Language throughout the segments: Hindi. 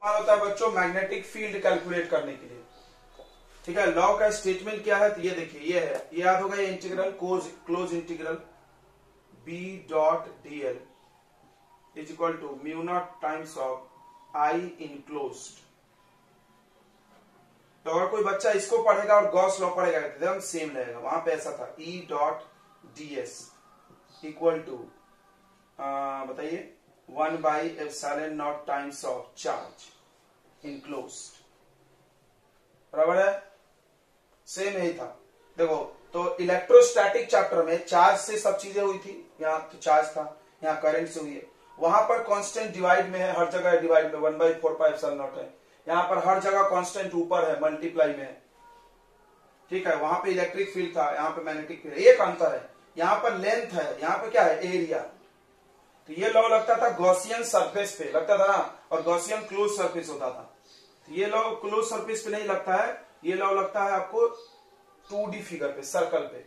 इस्तेमाल होता है बच्चों मैग्नेटिक फील्ड कैलकुलेट करने के लिए। ठीक है, लॉ का स्टेटमेंट क्या है तो ये देखिए, ये है, ये याद होगा, ये integral close integral B dot dl is equal to mu naught times of I enclosed. तो अगर कोई बच्चा इसको पढ़ेगा और गॉस लॉ पढ़ेगा तो एकदम सेम रहेगा। वहां पे ऐसा था E dot ds equal to बताइए 1/ε0 टाइम्स ऑफ चार्ज इनक्लोज्ड, बराबर है, सेम यही था। देखो तो इलेक्ट्रोस्टैटिक चैप्टर में चार्ज से सब चीजें हुई थी, यहाँ तो चार्ज था, यहाँ करंट से हुई है। वहां पर कांस्टेंट डिवाइड में है, हर जगह डिवाइड में 1/4πε0 है। यहाँ पर हर जगह कांस्टेंट ऊपर है, मल्टीप्लाई में है। ठीक है, वहां पे इलेक्ट्रिक फील्ड था, यहाँ पे मैग्नेटिक फील्ड। एक अंतर है, यहाँ पर लेंथ है, यहाँ पे क्या है, एरिया। तो ये लॉ लगता था गॉसियन सरफेस पे लगता था ना, और गॉसियन क्लोज सरफेस होता था। तो ये लॉ क्लोज सरफेस पे नहीं लगता है, ये लॉ लगता है आपको 2D फिगर पे, सर्कल पे,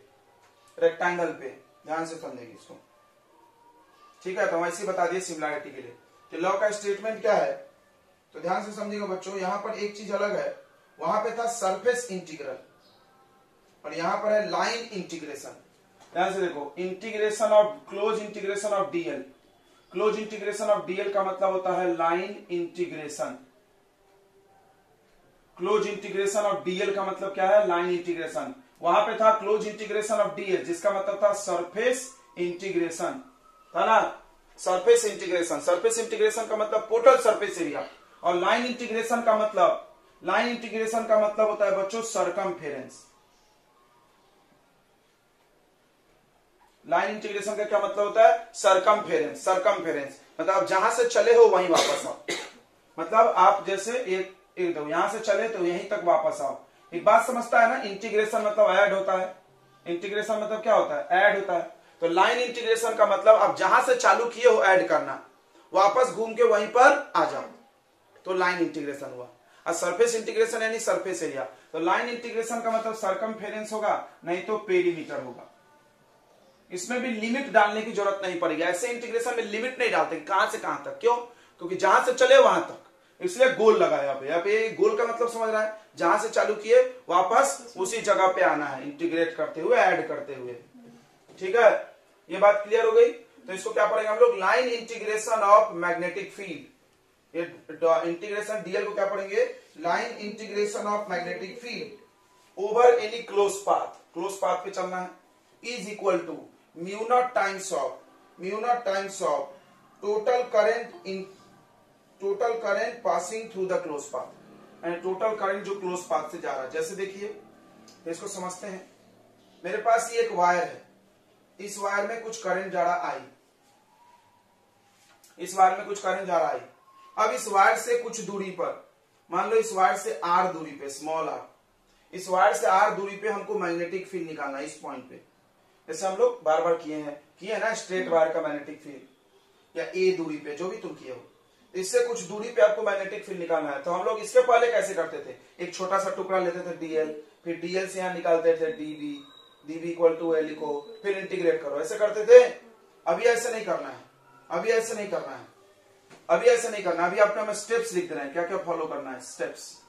रेक्टेंगल पे। ध्यान से समझेंगे इसको। ठीक है, तो हम ऐसे बता दिए सिमिलैरिटी के लिए। तो लॉ का स्टेटमेंट क्या है तो ध्यान से समझिएगा बच्चों। यहां पर एक चीज अलग है, वहां पे था सरफेस इंटीग्रल और यहां पर है लाइन इंटीग्रेशन। ध्यान से देखो, integration of close integration of DL, close integration of DL का मतलब होता है line integration. Close integration of DL का मतलब क्या है, लाइन इंटीग्रेशन। वहां पे था क्लोज इंटीग्रेशन ऑफ डीएल जिसका मतलब था सरफेस इंटीग्रेशन, था ना, सरफेस इंटीग्रेशन। सरफेस इंटीग्रेशन का मतलब टोटल सरफेस एरिया, और लाइन इंटीग्रेशन का मतलब होता है बच्चों सरकमफेरेंस। लाइन इंटीग्रेशन का क्या मतलब होता है, सरकमफेरेंस। सरकमफेरेंस मतलब जहां से चले हो वहीं वापस आओ। मतलब आप जैसे एक दो यहां से चले तो यहीं तक वापस आओ। एक बात समझता है ना, इंटीग्रेशन मतलब ऐड होता है। इंटीग्रेशन मतलब क्या होता है, ऐड होता है। तो लाइन इंटीग्रेशन का मतलब आप जहां से चालू किए हो ऐड करना, वापस घूम के वहीं पर आ जाओ, तो लाइन इंटीग्रेशन हुआ। और सरफेस इंटीग्रेशन यानी सरफेस एरिया। तो लाइन इंटीग्रेशन का मतलब सरकमफेरेंस होगा, नहीं तो पेरीमीटर होगा। इसमें भी लिमिट डालने की जरूरत नहीं पड़ेगी। ऐसे इंटीग्रेशन में लिमिट नहीं डालते, कहां से कहां तक, क्यों, क्योंकि जहां से चले वहां तक, इसलिए गोल लगाया यहाँ पे गोल का मतलब समझ रहा है, जहां से चालू किए वापस उसी जगह पे आना है, इंटीग्रेट करते हुए, ऐड करते हुए। ठीक है, ये बात क्लियर हो गई। तो इसको क्या पढ़ेंगे हम लोग, line integration of magnetic field. Integration DL को क्या पढ़ेंगे, line integration of magnetic field over any close path, close path पे चलना है, is equal to mu naught times of total current passing through the close path. And total current जो क्लोज पाथ से जा रहा है, जैसे देखिए तो इसको समझते हैं। मेरे पास ये एक वायर है, इस वायर में कुछ करंट जा रहा आई, इस वायर में कुछ करंट जा रहा आई। अब इस वायर से कुछ दूरी पर, मान लो इस वायर से आर दूरी पे, स्मॉल आर, इस वायर से आर दूरी पे हमको मैग्नेटिक फील्ड निकालना है, इस पॉइंट पे। जैसे हम लोग बार बार किए ना स्ट्रेट वायर का मैग्नेटिक फील्ड, या ए दूरी पे, जो भी तुम किए हो, इससे कुछ दूरी पे आपको मैग्नेटिक फील्ड निकालना है। तो हम लोग इसके पहले कैसे करते थे, एक छोटा सा टुकड़ा लेते थे डीएल, फिर डीएल से यहां निकालते थे डीबी इक्वल टू एल लिखो, फिर इंटीग्रेट करो, ऐसे करते थे। अभी ऐसे नहीं करना है, अभी आपने हमें स्टेप्स लिख देना है, क्या क्या फॉलो करना है, स्टेप्स।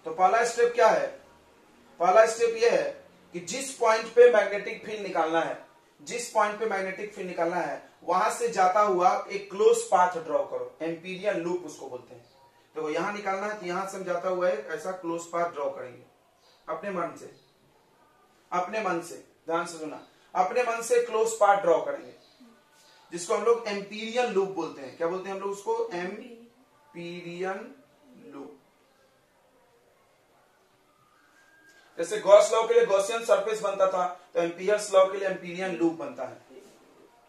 तो पहला स्टेप क्या है, पहला स्टेप यह है कि जिस पॉइंट पे मैग्नेटिक फील्ड निकालना है, वहां से जाता हुआ एक क्लोज पाथ ड्रॉ करो, एम्पीरियन लूप उसको बोलते हैं। तो यहां निकालना है तो यहां से हम जाता हुआ एक ऐसा क्लोज पाथ ड्रॉ करेंगे, अपने मन से, ध्यान से सुना, अपने मन से क्लोज पाथ ड्रॉ करेंगे, जिसको हम लोग एम्पीरियन लूप बोलते हैं। क्या बोलते हैं हम लोग उसको, एम्पीरियन लूप। जैसे गॉस लॉ के लिए गॉसियन सरफेस बनता था, तो एम्पियर्स लॉ के लिए एम्पीरियन लूप बनता है।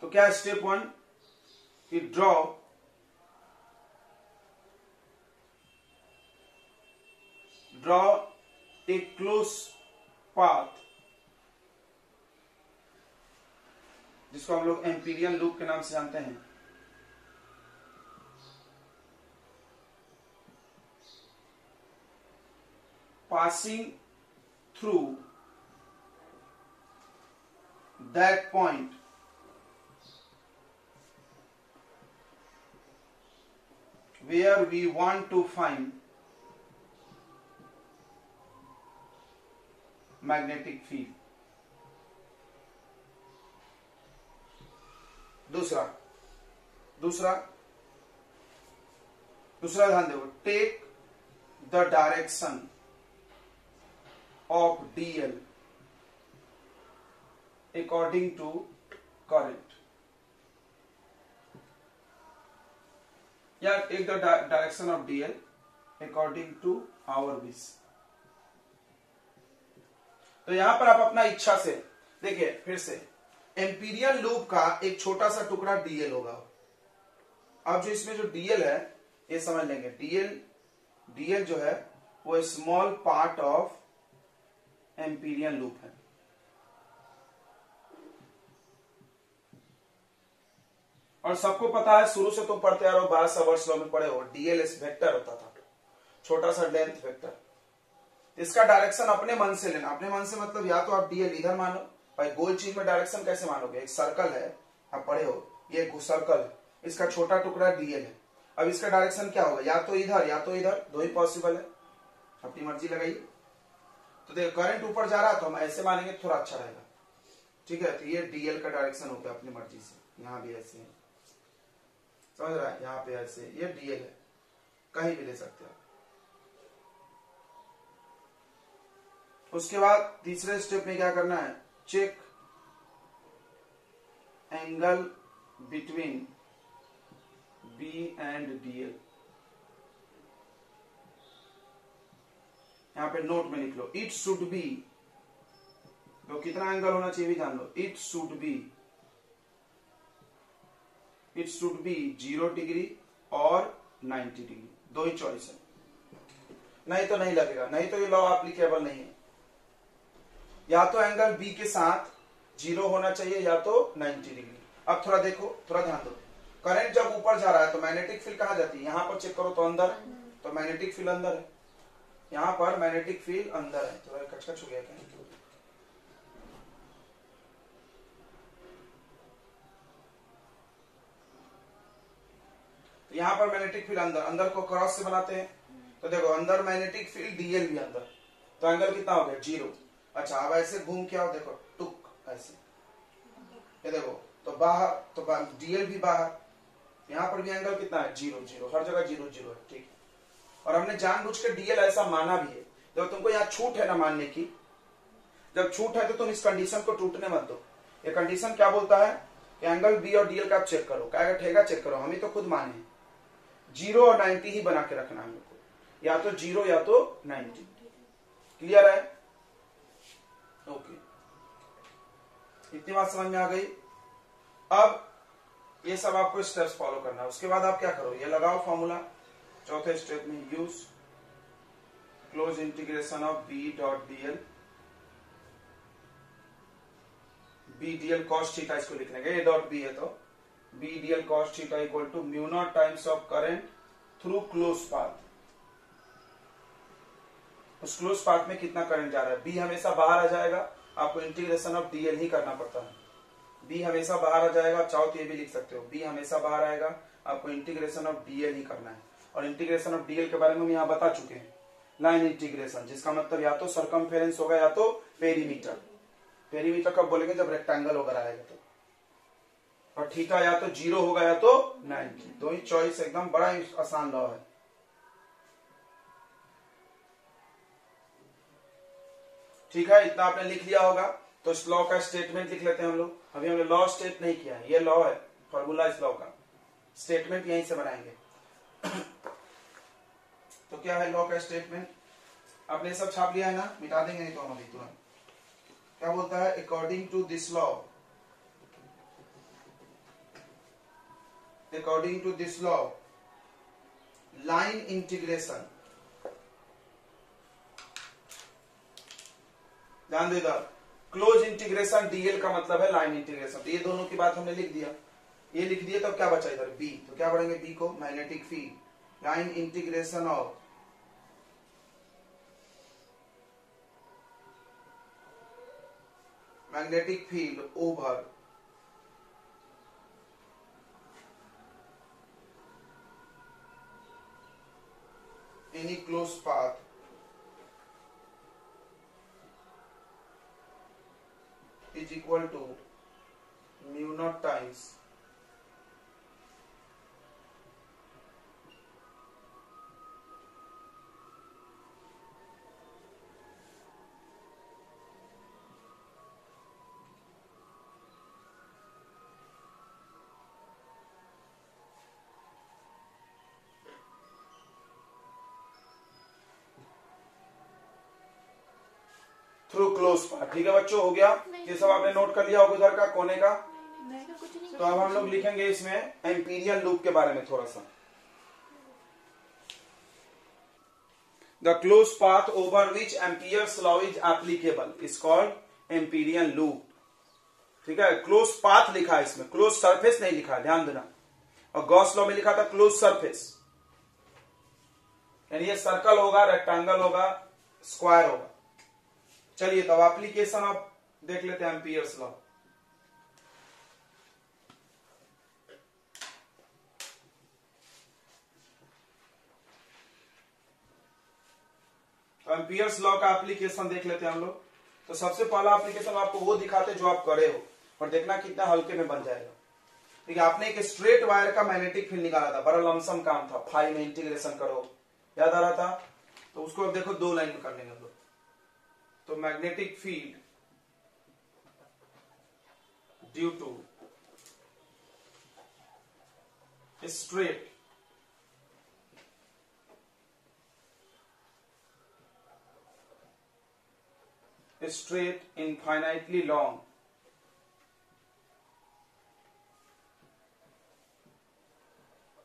तो क्या है स्टेप 1 कि ड्रॉ ए क्लोज पाथ, जिसको हम लोग एम्पीरियन लूप के नाम से जानते हैं। Passing through that point where we want to find magnetic field. दूसरा ध्यान देखो, take the direction of dl according to current, या take the direction of dl according to our wish. तो यहां पर आप अपना इच्छा से देखिए, फिर से एम्पीरियल लूप का एक छोटा सा टुकड़ा dl होगा। अब जो इसमें जो dl है ये समझ लेंगे, dl जो है वो small part of Amperian loop है। और सबको पता है, शुरू से तुम पढ़ते आ रहे हो, 1200 वर्ष में पढ़े हो, dl वेक्टर होता था, छोटा सा लेंथ वेक्टर। इसका डायरेक्शन अपने मन से लेना। अपने मन से मतलब या तो आप dl इधर मानो, भाई गोल चीज में डायरेक्शन कैसे मानोगे? एक सर्कल है, आप पढ़े हो, ये एक सर्कल है, इसका छोटा टुकड़ा dl है। अब इसका डायरेक्शन क्या होगा? या तो इधर या तो इधर, दो ही पॉसिबल है, अपनी मर्जी लगाइए। तो देखो करंट ऊपर जा रहा है तो हम ऐसे मानेंगे, थोड़ा अच्छा रहेगा, ठीक है। तो ये dl का डायरेक्शन हो गया अपनी मर्जी से। यहां भी ऐसे है, समझ रहा है, यहाँ पे ऐसे, ये dl है, कहीं भी ले सकते हो। उसके बाद तीसरे स्टेप में क्या करना है? Check angle between B and dl। यहां पे नोट में लिख लो, इट शुड बी, तो कितना एंगल होना चाहिए भी जान लो, इट शुड बी 0 डिग्री और 90 डिग्री, दो ही चॉइस है। नहीं तो नहीं लगेगा, नहीं तो ये लॉ एप्लीकेबल नहीं है। या तो एंगल बी के साथ 0 होना चाहिए या तो 90 डिग्री। अब थोड़ा देखो, थोड़ा ध्यान दो, करंट जब ऊपर जा रहा है तो मैग्नेटिक फील्ड कहां जाती है? यहां पर चेक करो तो अंदर, तो मैग्नेटिक फील्ड अंदर है, यहां पर मैग्नेटिक फील्ड अंदर है। थोड़ा कचकच हो गया क्या? तो यहां पर मैग्नेटिक फील्ड अंदर, अंदर को क्रॉस से बनाते हैं, तो देखो अंदर मैग्नेटिक फील्ड dl भी अंदर, तो एंगल कितना हो गया? 0। अच्छा अब ऐसे घूम के आओ, देखो टुक ऐसे, ये देखो, तो बाहर, तो dl भी बाहर, यहां पर भी एंगल कितना है? 0 0, हर जगह 0 0 है, ठीक है। और हमने जानबूझ के dl ऐसा माना भी है। जब तुमको यहाँ छूट है ना मानने की, जब छूट है तो तुम इस कंडीशन को टूटने मत दो। ये कंडीशन क्या बोलता है कि एंगल बी और dl का आप चेक करो, क्या ठेगा चेक करो, हम ही तो खुद माने 0 और 90 ही बना के रखना है, या तो 0 या तो 90। क्लियर है? ओके, इतनी बात समझ में आ गई। अब ये सब आपको स्टेप्स फॉलो करना है। उसके बाद आप क्या करो, ये लगाओ फॉर्मूला चौथे स्टेप में, use close integration of b dot dl, b dl cos theta, इसको लिख लेंगे, a डॉट b है तो b dl cos theta equal to mu naught times of current through close path. उस क्लोज पाथ में कितना करंट जा रहा है? b हमेशा बाहर आ जाएगा, आपको इंटीग्रेशन ऑफ dl ही करना पड़ता है। b हमेशा बाहर आ जाएगा, चाहो तो ये भी लिख सकते हो, b हमेशा बाहर आएगा, आपको इंटीग्रेशन ऑफ dl ही करना है। और इंटीग्रेशन ऑफ dl के बारे में हम यहाँ बता चुके हैं, लाइन इंटीग्रेशन, जिसका मतलब या तो सरकमफेरेंस होगा या तो पेरीमीटर। पेरीमीटर कब बोलेंगे? जब रेक्टेंगल वगैरह आएगा तो। और थीटा या तो 0 होगा या तो 90, दो ही चॉइस, एकदम बड़ा ही आसान लॉ है। ठीक है, इतना आपने लिख लिया होगा, तो इस लॉ का स्टेटमेंट लिख लेते हैं हम लोग। अभी हमने लॉ स्टेट नहीं किया है, ये लॉ है, फॉर्मूला इस लॉ का, स्टेटमेंट यहीं से बनाएंगे। तो क्या है लॉ का स्टेटमेंट? आपने सब छाप लिया है ना, मिटा देंगे नहीं तो हम अभी तुरंत। क्या बोलता है? According to this law, according to this law line integration, ध्यान देगा, क्लोज इंटीग्रेशन dl का मतलब है लाइन इंटीग्रेशन। तो ये दोनों की बात हमने लिख दिया, ये लिख दिया, तो क्या बचा इधर? b, तो क्या पढ़ेंगे b को? Magnetic field, line integration of magnetic field over any closed path is equal to mu naught times through close path. ठीक है बच्चों, हो गया? ये सब आपने नोट कर लिया होगा उधर का कोने का। तो अब हम लोग लिखेंगे इसमें एम्पीरियल लूप के बारे में थोड़ा सा। The close path over which Ampere's law is applicable is called Amperian loop. ठीक है, क्लोज पाथ लिखा है इसमें, क्लोज सरफेस नहीं लिखा है, ध्यान देना। और गॉस लॉ में लिखा था क्लोज सरफेस, यानी ये सर्कल होगा, रेक्टेंगल होगा, स्क्वायर होगा। चलिए तो एप्लीकेशन आप देख लेते हैं एम्पियर्स लॉ। तो एम्पियर्स लॉ का एप्लीकेशन देख लेते हैं हम लोग। तो सबसे पहला एप्लीकेशन आपको वो दिखाते जो आप करे हो, और देखना कितना हल्के में बन जाएगा। ठीक है, आपने एक स्ट्रेट वायर का मैग्नेटिक फील्ड निकाला था, बड़ा लमसम काम था, फाई में इंटीग्रेशन करो, याद आ रहा था? तो उसको अब देखो दो लाइन में कर लेंगे हम लोग। तो magnetic field due to straight infinitely long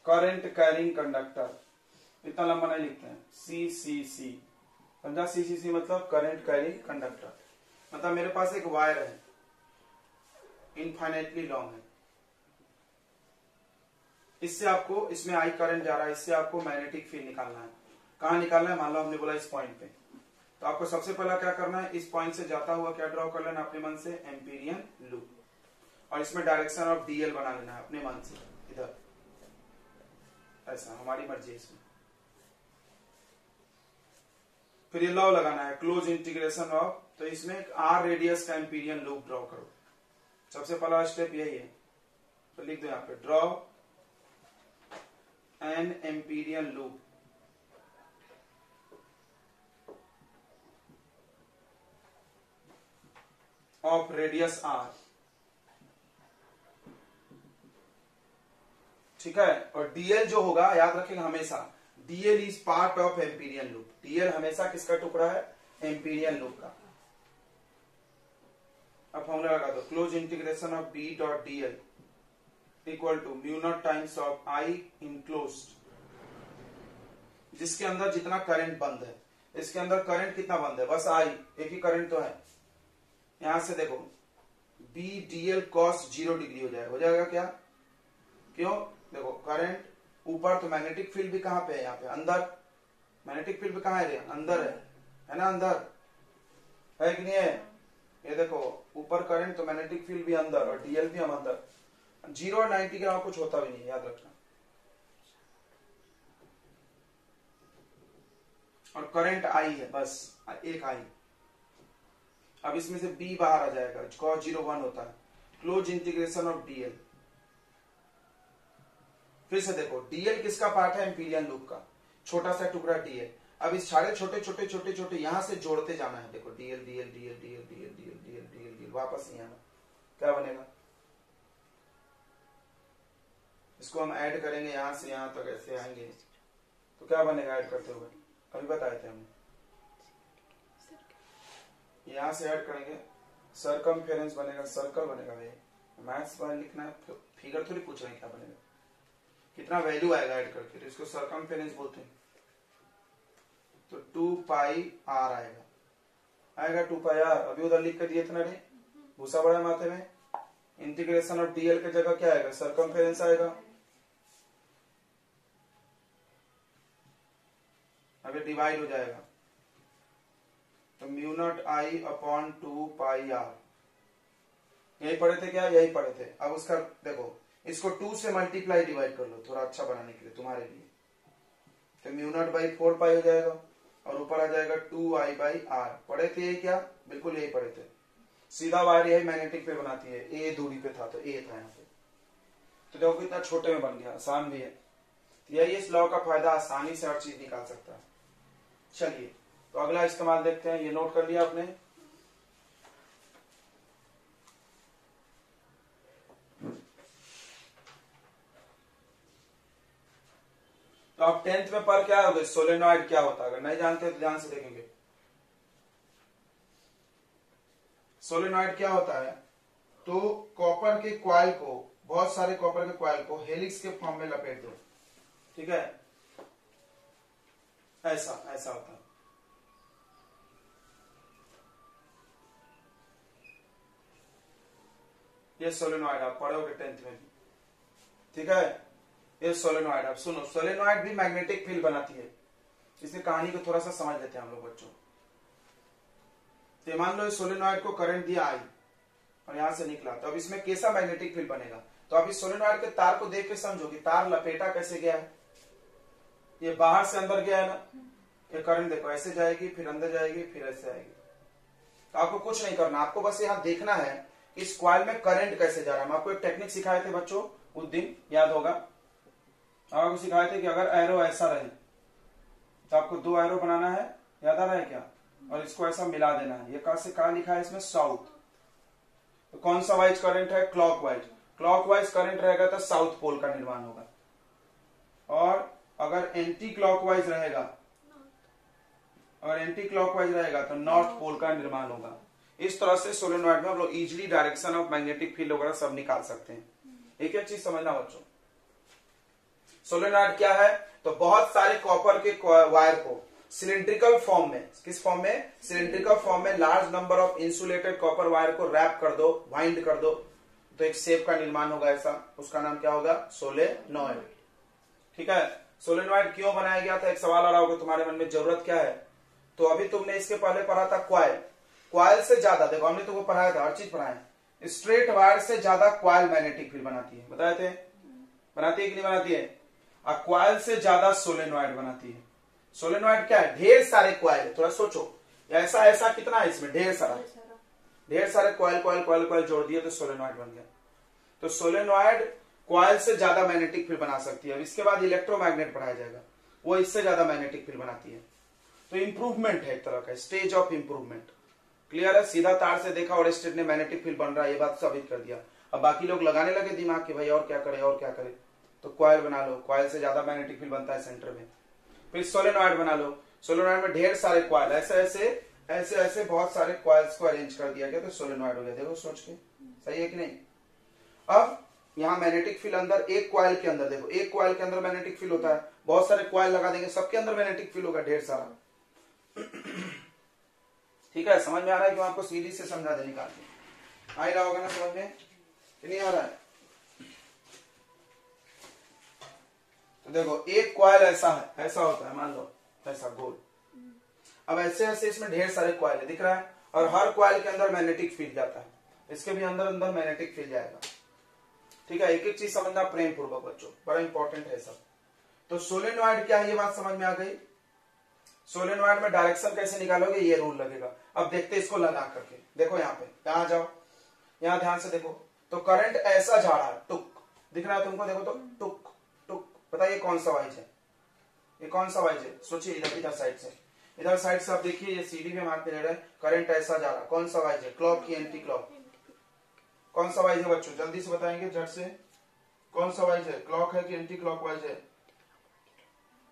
current carrying conductor, इतना लंबा नहीं लिखते हैं, CCC, समझा? CCC मतलब करंट कैरिंग कंडक्टर। मतलब मेरे पास एक वायर है, इनफाइनाइटली लॉन्ग है, इससे आपको, इसमें आई करंट जा रहा है, इससे आपको मैग्नेटिक फील्ड निकालना है। कहां निकालना है? मान लो हमने बोला इस पॉइंट पे, तो आपको सबसे पहला क्या करना है, इस पॉइंट से जाता हुआ क्या ड्रॉ कर लेना अपने मन से? Amperian loop. और इसमें डायरेक्शन ऑफ डीएल बना लेना है अपने मन से, इधर ऐसा, हमारी मर्जी है इसमें। फिर ये लॉ लगाना है, क्लोज इंटीग्रेशन ऑफ, तो इसमें आर रेडियस का एम्पीरियन लूप ड्रॉ करो। सबसे पहला स्टेप यही है, तो लिख दो यहाँ पे, draw an Amperian loop of radius R. ठीक है, और डीएल जो होगा याद रखेंगे हमेशा, DL is part of Amperian loop. DL हमेशा किसका टुकड़ा है? एम्पीरियन लूप का। अब फॉर्मूला लगा दो, close integration of B dot DL equal to mu naught times of I enclosed, जिसके अंदर जितना करंट बंद है, इसके अंदर करंट कितना बंद है? बस आई, एक ही करंट तो है। यहां से देखो, बी डीएल कॉस 0 डिग्री हो जाएगा, हो जाएगा क्या? क्यों? देखो करंट ऊपर, तो मैग्नेटिक फील्ड भी कहां पे है? यहाँ पे अंदर। मैग्नेटिक फील्ड भी कहां है? अंदर है ना? अंदर है कि नहीं है? ये देखो ऊपर करंट, तो मैग्नेटिक फील्ड भी अंदर, और डीएल भी हम अंदर। 0 और 90 के अलावा कुछ होता भी नहीं, याद रखना। और करंट आई है, बस एक आई। अब इसमें से बी बाहर आ जाएगा, cos 0 1 होता है। क्लोज इंटीग्रेशन ऑफ डीएल, फिर से देखो डीएल किसका पार्ट है? एम्पीरियन लूप का, छोटा सा टुकड़ा डीएल। अब इस सारे छोटे छोटे छोटे छोटे यहां से जोड़ते जाना है। देखो DL DL DL DL DL DL DL DL DL, वापस नहीं आना। क्या बनेगा? इसको हम ऐड करेंगे यहां से यहां तक, ऐसे आएंगे तो क्या बनेगा ऐड करते हुए? अभी बताए थे हमने, यहां से ऐड करेंगे, सरकमफेरेंस बनेगा, सर्कल बनेगा। भाई मैथ्स वाला लिखना है, फिगर थोड़ी पूछ रहे हैं क्या बनेगा, कितना वैल्यू आएगा ऐड करके, तो इसको सरकमफेरेंस बोलते हैं। तो 2 पाई आर आएगा 2 पाई आर। अभी उधर लिख कर दिए थे ना रे, भूसा बड़ा माथे में। इंटीग्रेशन ऑफ डीएल की जगह क्या आएगा? सरकमफेरेंस आएगा। अभी डिवाइड हो जाएगा, तो mu naught I upon 2 pi R. यही पढ़े थे क्या? यही पढ़े थे। अब उसका देखो, इसको 2 से मल्टीप्लाई डिवाइड कर लो, थोड़ा अच्छा बनाने के लिए तुम्हारे लिए। तो म्यू नॉट बाई 4 पाई हो जाएगा और ऊपर आ जाएगा 2I बाई आर। पढ़े थे ये क्या? बिल्कुल यही पढ़े थे। सीधा वायर यही मैग्नेटिक फील्ड बनाती है। ए दूरी पे था तो ए था यहाँ पे, तो देखो कितना छोटे में बन गया, आसान भी है। तो यही इस लॉ का फायदा, आसानी से हर चीज निकाल सकता है। चलिए तो अगला इस्तेमाल देखते हैं। ये नोट कर लिया आपने। तो आप 10th में पढ़ क्या होगे सोलेनॉइड क्या होता है, अगर नहीं जानते तो ध्यान से देखेंगे। सोलेनॉइड क्या होता है? तो कॉपर के कॉइल को, बहुत सारे कॉपर के कॉइल को हेलिक्स के फॉर्म में लपेट दो, ठीक है, ऐसा ऐसा होता है। ये सोलेनॉइड आप पढ़ोगे 10th में भी, ठीक है। ये सोलेनॉइड, आप सुनो, सोलेनॉइड भी मैग्नेटिक फील्ड बनाती है। इसकी कहानी को थोड़ा सा समझ लेते हैं हम लोग बच्चों। तो मान लो सोलेनॉइड को करंट दिया आई और यहां से निकला, तो अब इसमें कैसा मैग्नेटिक फील्ड बनेगा? तो अब इस सोलेनॉइड के तार को देख के समझो कि तार लपेटा कैसे गया है। ये बाहर से अंदर गया है ना, ये करंट देखो ऐसे जाएगी, फिर अंदर जाएगी, फिर ऐसे आएगी। तो आपको कुछ नहीं करना, आपको बस यहाँ देखना है इस कॉइल में करंट कैसे जा रहा है। हम आपको एक टेक्निक सिखाए थे बच्चों उस दिन, याद होगा, आपको सिखाए थे कि अगर एरो ऐसा रहे तो आपको 2 एरो बनाना है, याद आ रहा है क्या? और इसको ऐसा मिला देना है। ये कहां से कहां लिखा है इसमें? साउथ। तो कौन सा वाइज करंट है? क्लॉकवाइज। क्लॉकवाइज करंट रहेगा तो साउथ पोल का निर्माण होगा, और अगर एंटी क्लॉकवाइज रहेगा, अगर एंटी क्लॉकवाइज रहेगा तो नॉर्थ पोल का निर्माण होगा। इस तरह से सोलेनॉइड में हम लोग easily direction of magnetic field वगैरह सब निकाल सकते हैं। एक एक चीज समझना बच्चों, सोलेनॉइड क्या है? तो बहुत सारे कॉपर के वायर को सिलिंड्रिकल फॉर्म में, किस फॉर्म में? सिलिंड्रिकल फॉर्म में large number of insulated copper wire को रैप कर दो, वाइंड कर दो, तो एक शेप का निर्माण होगा ऐसा। उसका नाम क्या होगा? सोलेनॉइड, ठीक है। सोलेनॉइड क्यों बनाया गया था? एक सवाल आ रहा होगा तुम्हारे मन में, जरूरत क्या है? तो अभी तुमने इसके पहले पढ़ा था क्वाइल। क्वाइल से ज्यादा, देखो हमने तुमको पढ़ाया था, हर चीज पढ़ाया, स्ट्रेट वायर से ज्यादा क्वाइल मैग्नेटिक फील्ड बनाती है। बताए थे? बनाती है कि नहीं बनाती है? और क्वाइल से ज्यादा सोलेनॉइड बनाती है। सोलेनॉइड क्या है? ढेर सारे क्वाइल। थोड़ा सोचो, ऐसा ऐसा कितना है इसमें? ढेर सारा, ढेर सारे क्वाइल क्वाइल क्वाइल क्वाइल जोड़ दिए तो सोलेनॉइड बन गया। तो सोलेनॉइड क्वाइल से ज्यादा मैग्नेटिक फील्ड बना सकती है। अब इसके बाद इलेक्ट्रोमैग्नेट पढ़ाया जाएगा, वो इससे ज्यादा मैग्नेटिक फील्ड बनाती है। तो इंप्रूवमेंट है एक तरह का, स्टेज ऑफ इंप्रूवमेंट। क्लियर है? सीधा तार से देखा और स्टेट ने मैग्नेटिक फील्ड बन रहा है, ये बात साबित कर दिया। अब बाकी लोग लगाने लगे दिमाग कि भाई और क्या करे और क्या करे, तो क्वाइल बना लो, क्वाइल से ज्यादा मैग्नेटिक फील्ड बनता है सेंटर में। फिर सोलेनॉइड बना लो, सोलेनॉइड में ढेर सारे क्वाइल, ऐसे ऐसे ऐसे ऐसे बहुत सारे क्वाइल्स को अरेंज कर दिया गया तो सोलेनॉइड हो गया। देखो सोच के, सही है कि नहीं? अब यहाँ मैग्नेटिक फील्ड अंदर, एक क्वाइल के अंदर देखो, एक क्वाइल के अंदर मैग्नेटिक फील्ड होता है, बहुत सारे क्वाइल लगा देंगे, सबके अंदर मैग्नेटिक फील्ड होगा ढेर सारा। ठीक है, समझ में आ रहा है कि आपको सीधी से समझा दे निकाल के। आ ही रहा होगा ना समझ में, कि नहीं आ रहा है? तो देखो एक क्वाइल ऐसा है, ऐसा होता है, मान लो ऐसा गोल। अब ऐसे ऐसे इसमें ढेर सारे क्वाइल है, दिख रहा है, और हर क्वाइल के अंदर मैग्नेटिक फील्ड जाता है, इसके भी अंदर अंदर मैग्नेटिक फील्ड जाएगा। ठीक है, एक एक चीज समझना प्रेम पूर्वक बच्चों, बड़ा इंपॉर्टेंट है सब। तो सोलेनॉइड क्या है, ये बात समझ में आ गई। सोलेनॉइड में डायरेक्शन कैसे निकालोगे, ये रूल लगेगा। अब देखते इसको लगा करके, देखो यहाँ पे, यहाँ जाओ, यहाँ ध्यान से देखो, तो करंट ऐसा जा रहा है, टुक, दिख रहा है तुमको? देखो तो टुक टुक, बताइए कौन सा वाइज है? ये कौन सा वाइज है? सोचिए, इधर इधर साइड से, इधर साइड से आप देखिए, ये सीडी में मारते रह रहे हैं, करंट ऐसा जा रहा है, कौन सा वाइज है? क्लॉक की एंटी क्लॉक? कौन सा वाइज है बच्चों, जल्दी से बताएंगे झट से, कौन सा वाइज है? क्लॉक है कि एंटी क्लॉक वाइज है?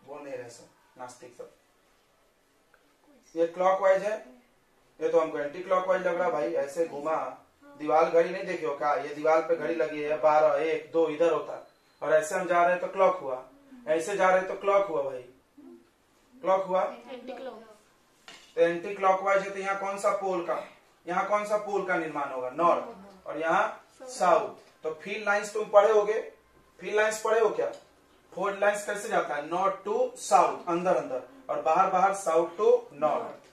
बोल नहीं रहे सब नास्तिक सब। ये क्लॉक वाइज है, ये तो हमको एंटी क्लॉक वाइज लग रहा है भाई, ऐसे घुमा, दीवार घड़ी नहीं देखी हो क्या? ये दीवार पे घड़ी लगी है, 12 1 2 इधर होता, और ऐसे हम जा रहे हैं तो क्लॉक हुआ, ऐसे जा रहे हैं तो क्लॉक हुआ भाई, क्लॉक हुआ। तो एंटी क्लॉक वाइज है, तो यहाँ कौन सा पोल का, यहाँ कौन सा पोल का निर्माण होगा? नॉर्थ, और यहाँ साउथ। तो फील्ड लाइंस तुम पढ़े होगे, फील्ड लाइंस पढ़े हो क्या? फोल्ड लाइंस कैसे जाता है? नॉर्थ टू साउथ, अंदर अंदर, और बाहर बाहर साउथ टू नॉर्थ।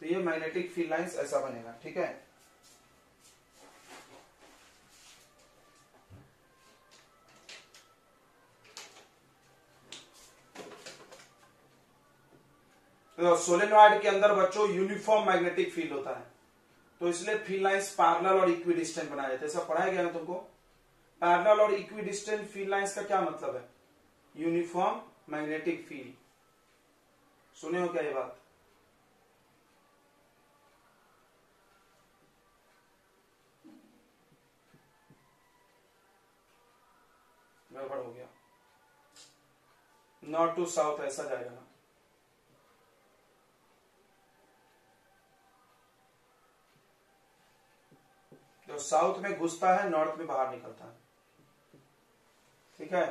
तो ये मैग्नेटिक फील्ड लाइंस ऐसा बनेगा। ठीक है, तो सोलेनॉइड के अंदर बच्चों यूनिफॉर्म मैग्नेटिक फील्ड होता है, तो इसलिए फील्ड लाइंस पैरेलल और इक्विडिस्टेंट बनाए जाते हैं। ऐसा पढ़ाया गया ना तुमको। पैरेलल और इक्विडिस्टेंट फील्ड लाइंस का क्या मतलब है? Uniform magnetic field. सुने हो क्या ये बात? गड़बड़ हो गया। नॉर्थ टू साउथ ऐसा जाएगा ना। जो साउथ में घुसता है नॉर्थ में बाहर निकलता है, ठीक है।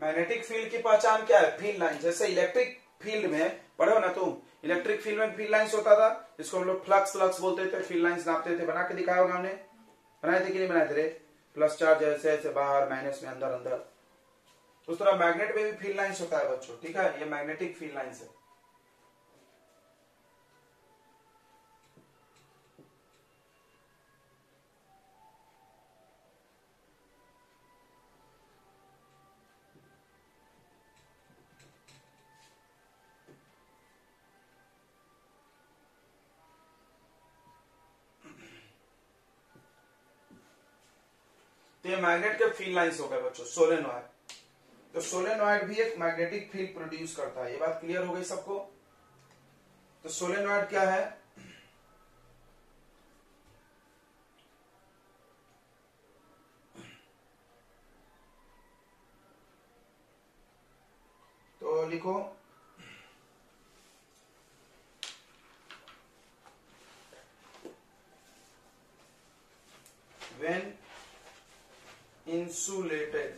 मैग्नेटिक फील्ड की पहचान क्या है? Field line. जैसे इलेक्ट्रिक फील्ड में पढ़े हो ना तुम, इलेक्ट्रिक फील्ड में फील्ड लाइंस होता था, जिसको हम लोग फ्लक्स बोलते थे, फील्ड लाइंस नापते थे। बना के दिखाया होगा हमने, बनाए थे कि नहीं बनाए थे रे? प्लस चार्ज ऐसे ऐसे बाहर, माइनस में अंदर अंदर। उस तरह मैग्नेट में भी फील्ड लाइंस होता है बच्चों, ठीक है। ये मैग्नेटिक फील्ड लाइंस है। तो ये मैग्नेट के फील्ड लाइंस हो गए बच्चों, सोलेनॉइड। तो सोलेनॉइड भी एक मैग्नेटिक फील्ड प्रोड्यूस करता है। ये बात क्लियर हो गई सबको? तो सोलेनॉइड क्या है? तो लिखो, when insulated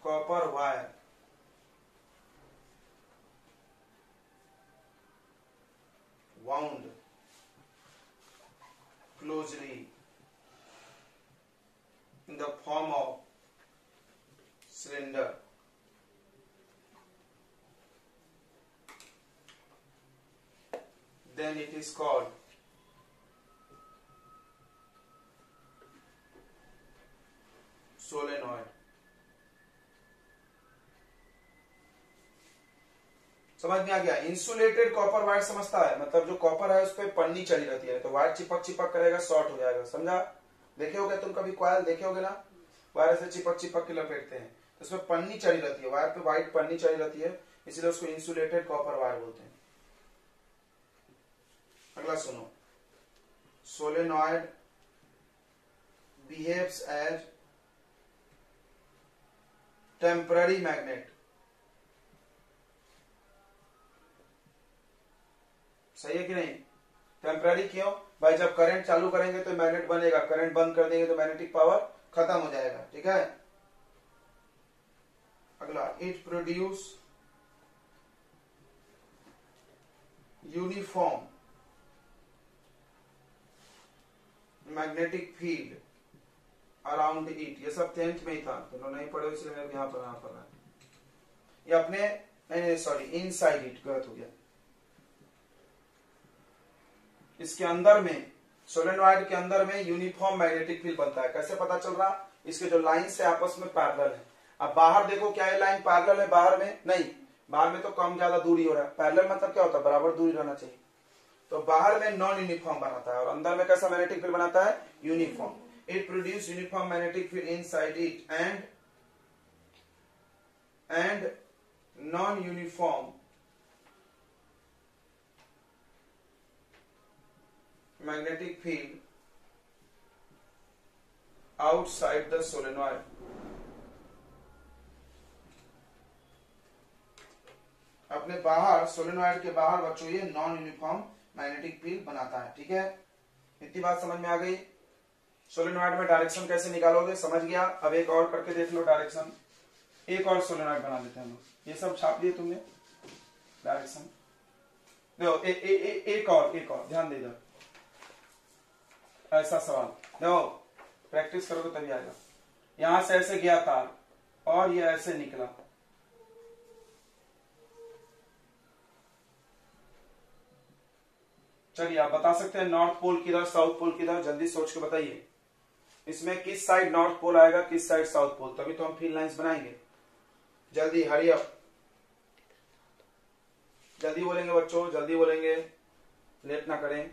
copper wire wound closely in the form of cylinder then it is called solenoid। समझ में आ गया? इंसुलेटेड कॉपर वायर समझता है, मतलब जो कॉपर है उस पर पन्नी चढ़ी रहती है, तो वायर चिपक करेगा, शॉर्ट हो जाएगा। समझा? देखे होगे तुम कभी कॉइल देखे होगे ना, वायर से चिपक के लपेटते हैं, तो उसमें पन्नी चढ़ी रहती है, वायर पे व्हाइट पन्नी चढ़ी रहती है, इसलिए उसको इंसुलेटेड कॉपर वायर बोलते हैं। अगला सुनो, solenoid behaves as temporary magnet. सही है कि नहीं? टेम्पररी क्यों भाई? जब करंट चालू करेंगे तो मैग्नेट बनेगा, करंट बंद कर देंगे तो मैग्नेटिक पावर खत्म हो जाएगा, ठीक है। अगला, it produce uniform magnetic field around it. ये सब 10th में ही था, तो नहीं पढ़े इसलिए मेरे यहाँ पर है। ये अपने सॉरी इनसाइड इट, गलत हो गया। इसके अंदर में, सोलेनॉइड के अंदर में यूनिफॉर्म मैग्नेटिक फील्ड बनता है। कैसे पता चल रहा? इसके जो लाइंस है आपस में पैरेलल है। अब बाहर देखो, क्या ये लाइन पैरेलल है? बाहर में नहीं, बाहर में तो कम ज्यादा दूरी हो रहा है। पैरेलल मतलब क्या होता है? बराबर दूरी रहना चाहिए। तो बाहर में नॉन यूनिफॉर्म बनाता है और अंदर में कैसा मैग्नेटिक फील्ड बनाता है? Uniform. It produce uniform magnetic field inside it and non uniform magnetic field outside the solenoid। अपने बाहर, सोलेनॉइड के बाहर बच्चों ये नॉन यूनिफॉर्म मैग्नेटिक फील्ड बनाता है, ठीक है। इतनी बात समझ में आ गई? सोलेनॉइड में डायरेक्शन कैसे निकालोगे समझ गया। अब एक और करके देख लो डायरेक्शन। एक और सोलेनॉइड बना देते हैं हम लोग। ये सब छाप दिए तुमने डायरेक्शन। देखो एक और ध्यान दे इधर। ऐसा सवाल देखो, प्रैक्टिस करोगे तभी आएगा। यहां से ऐसे गया तार और ये ऐसे निकला, चलिए आप बता सकते हैं नॉर्थ पोल किधर, साउथ पोल किधर? जल्दी सोच के बताइए। इसमें किस साइड नॉर्थ पोल आएगा, किस साइड साउथ पोल, तभी तो हम फील्ड लाइंस बनाएंगे। जल्दी हरी अप, जल्दी बोलेंगे बच्चों, जल्दी बोलेंगे, लेट ना करें।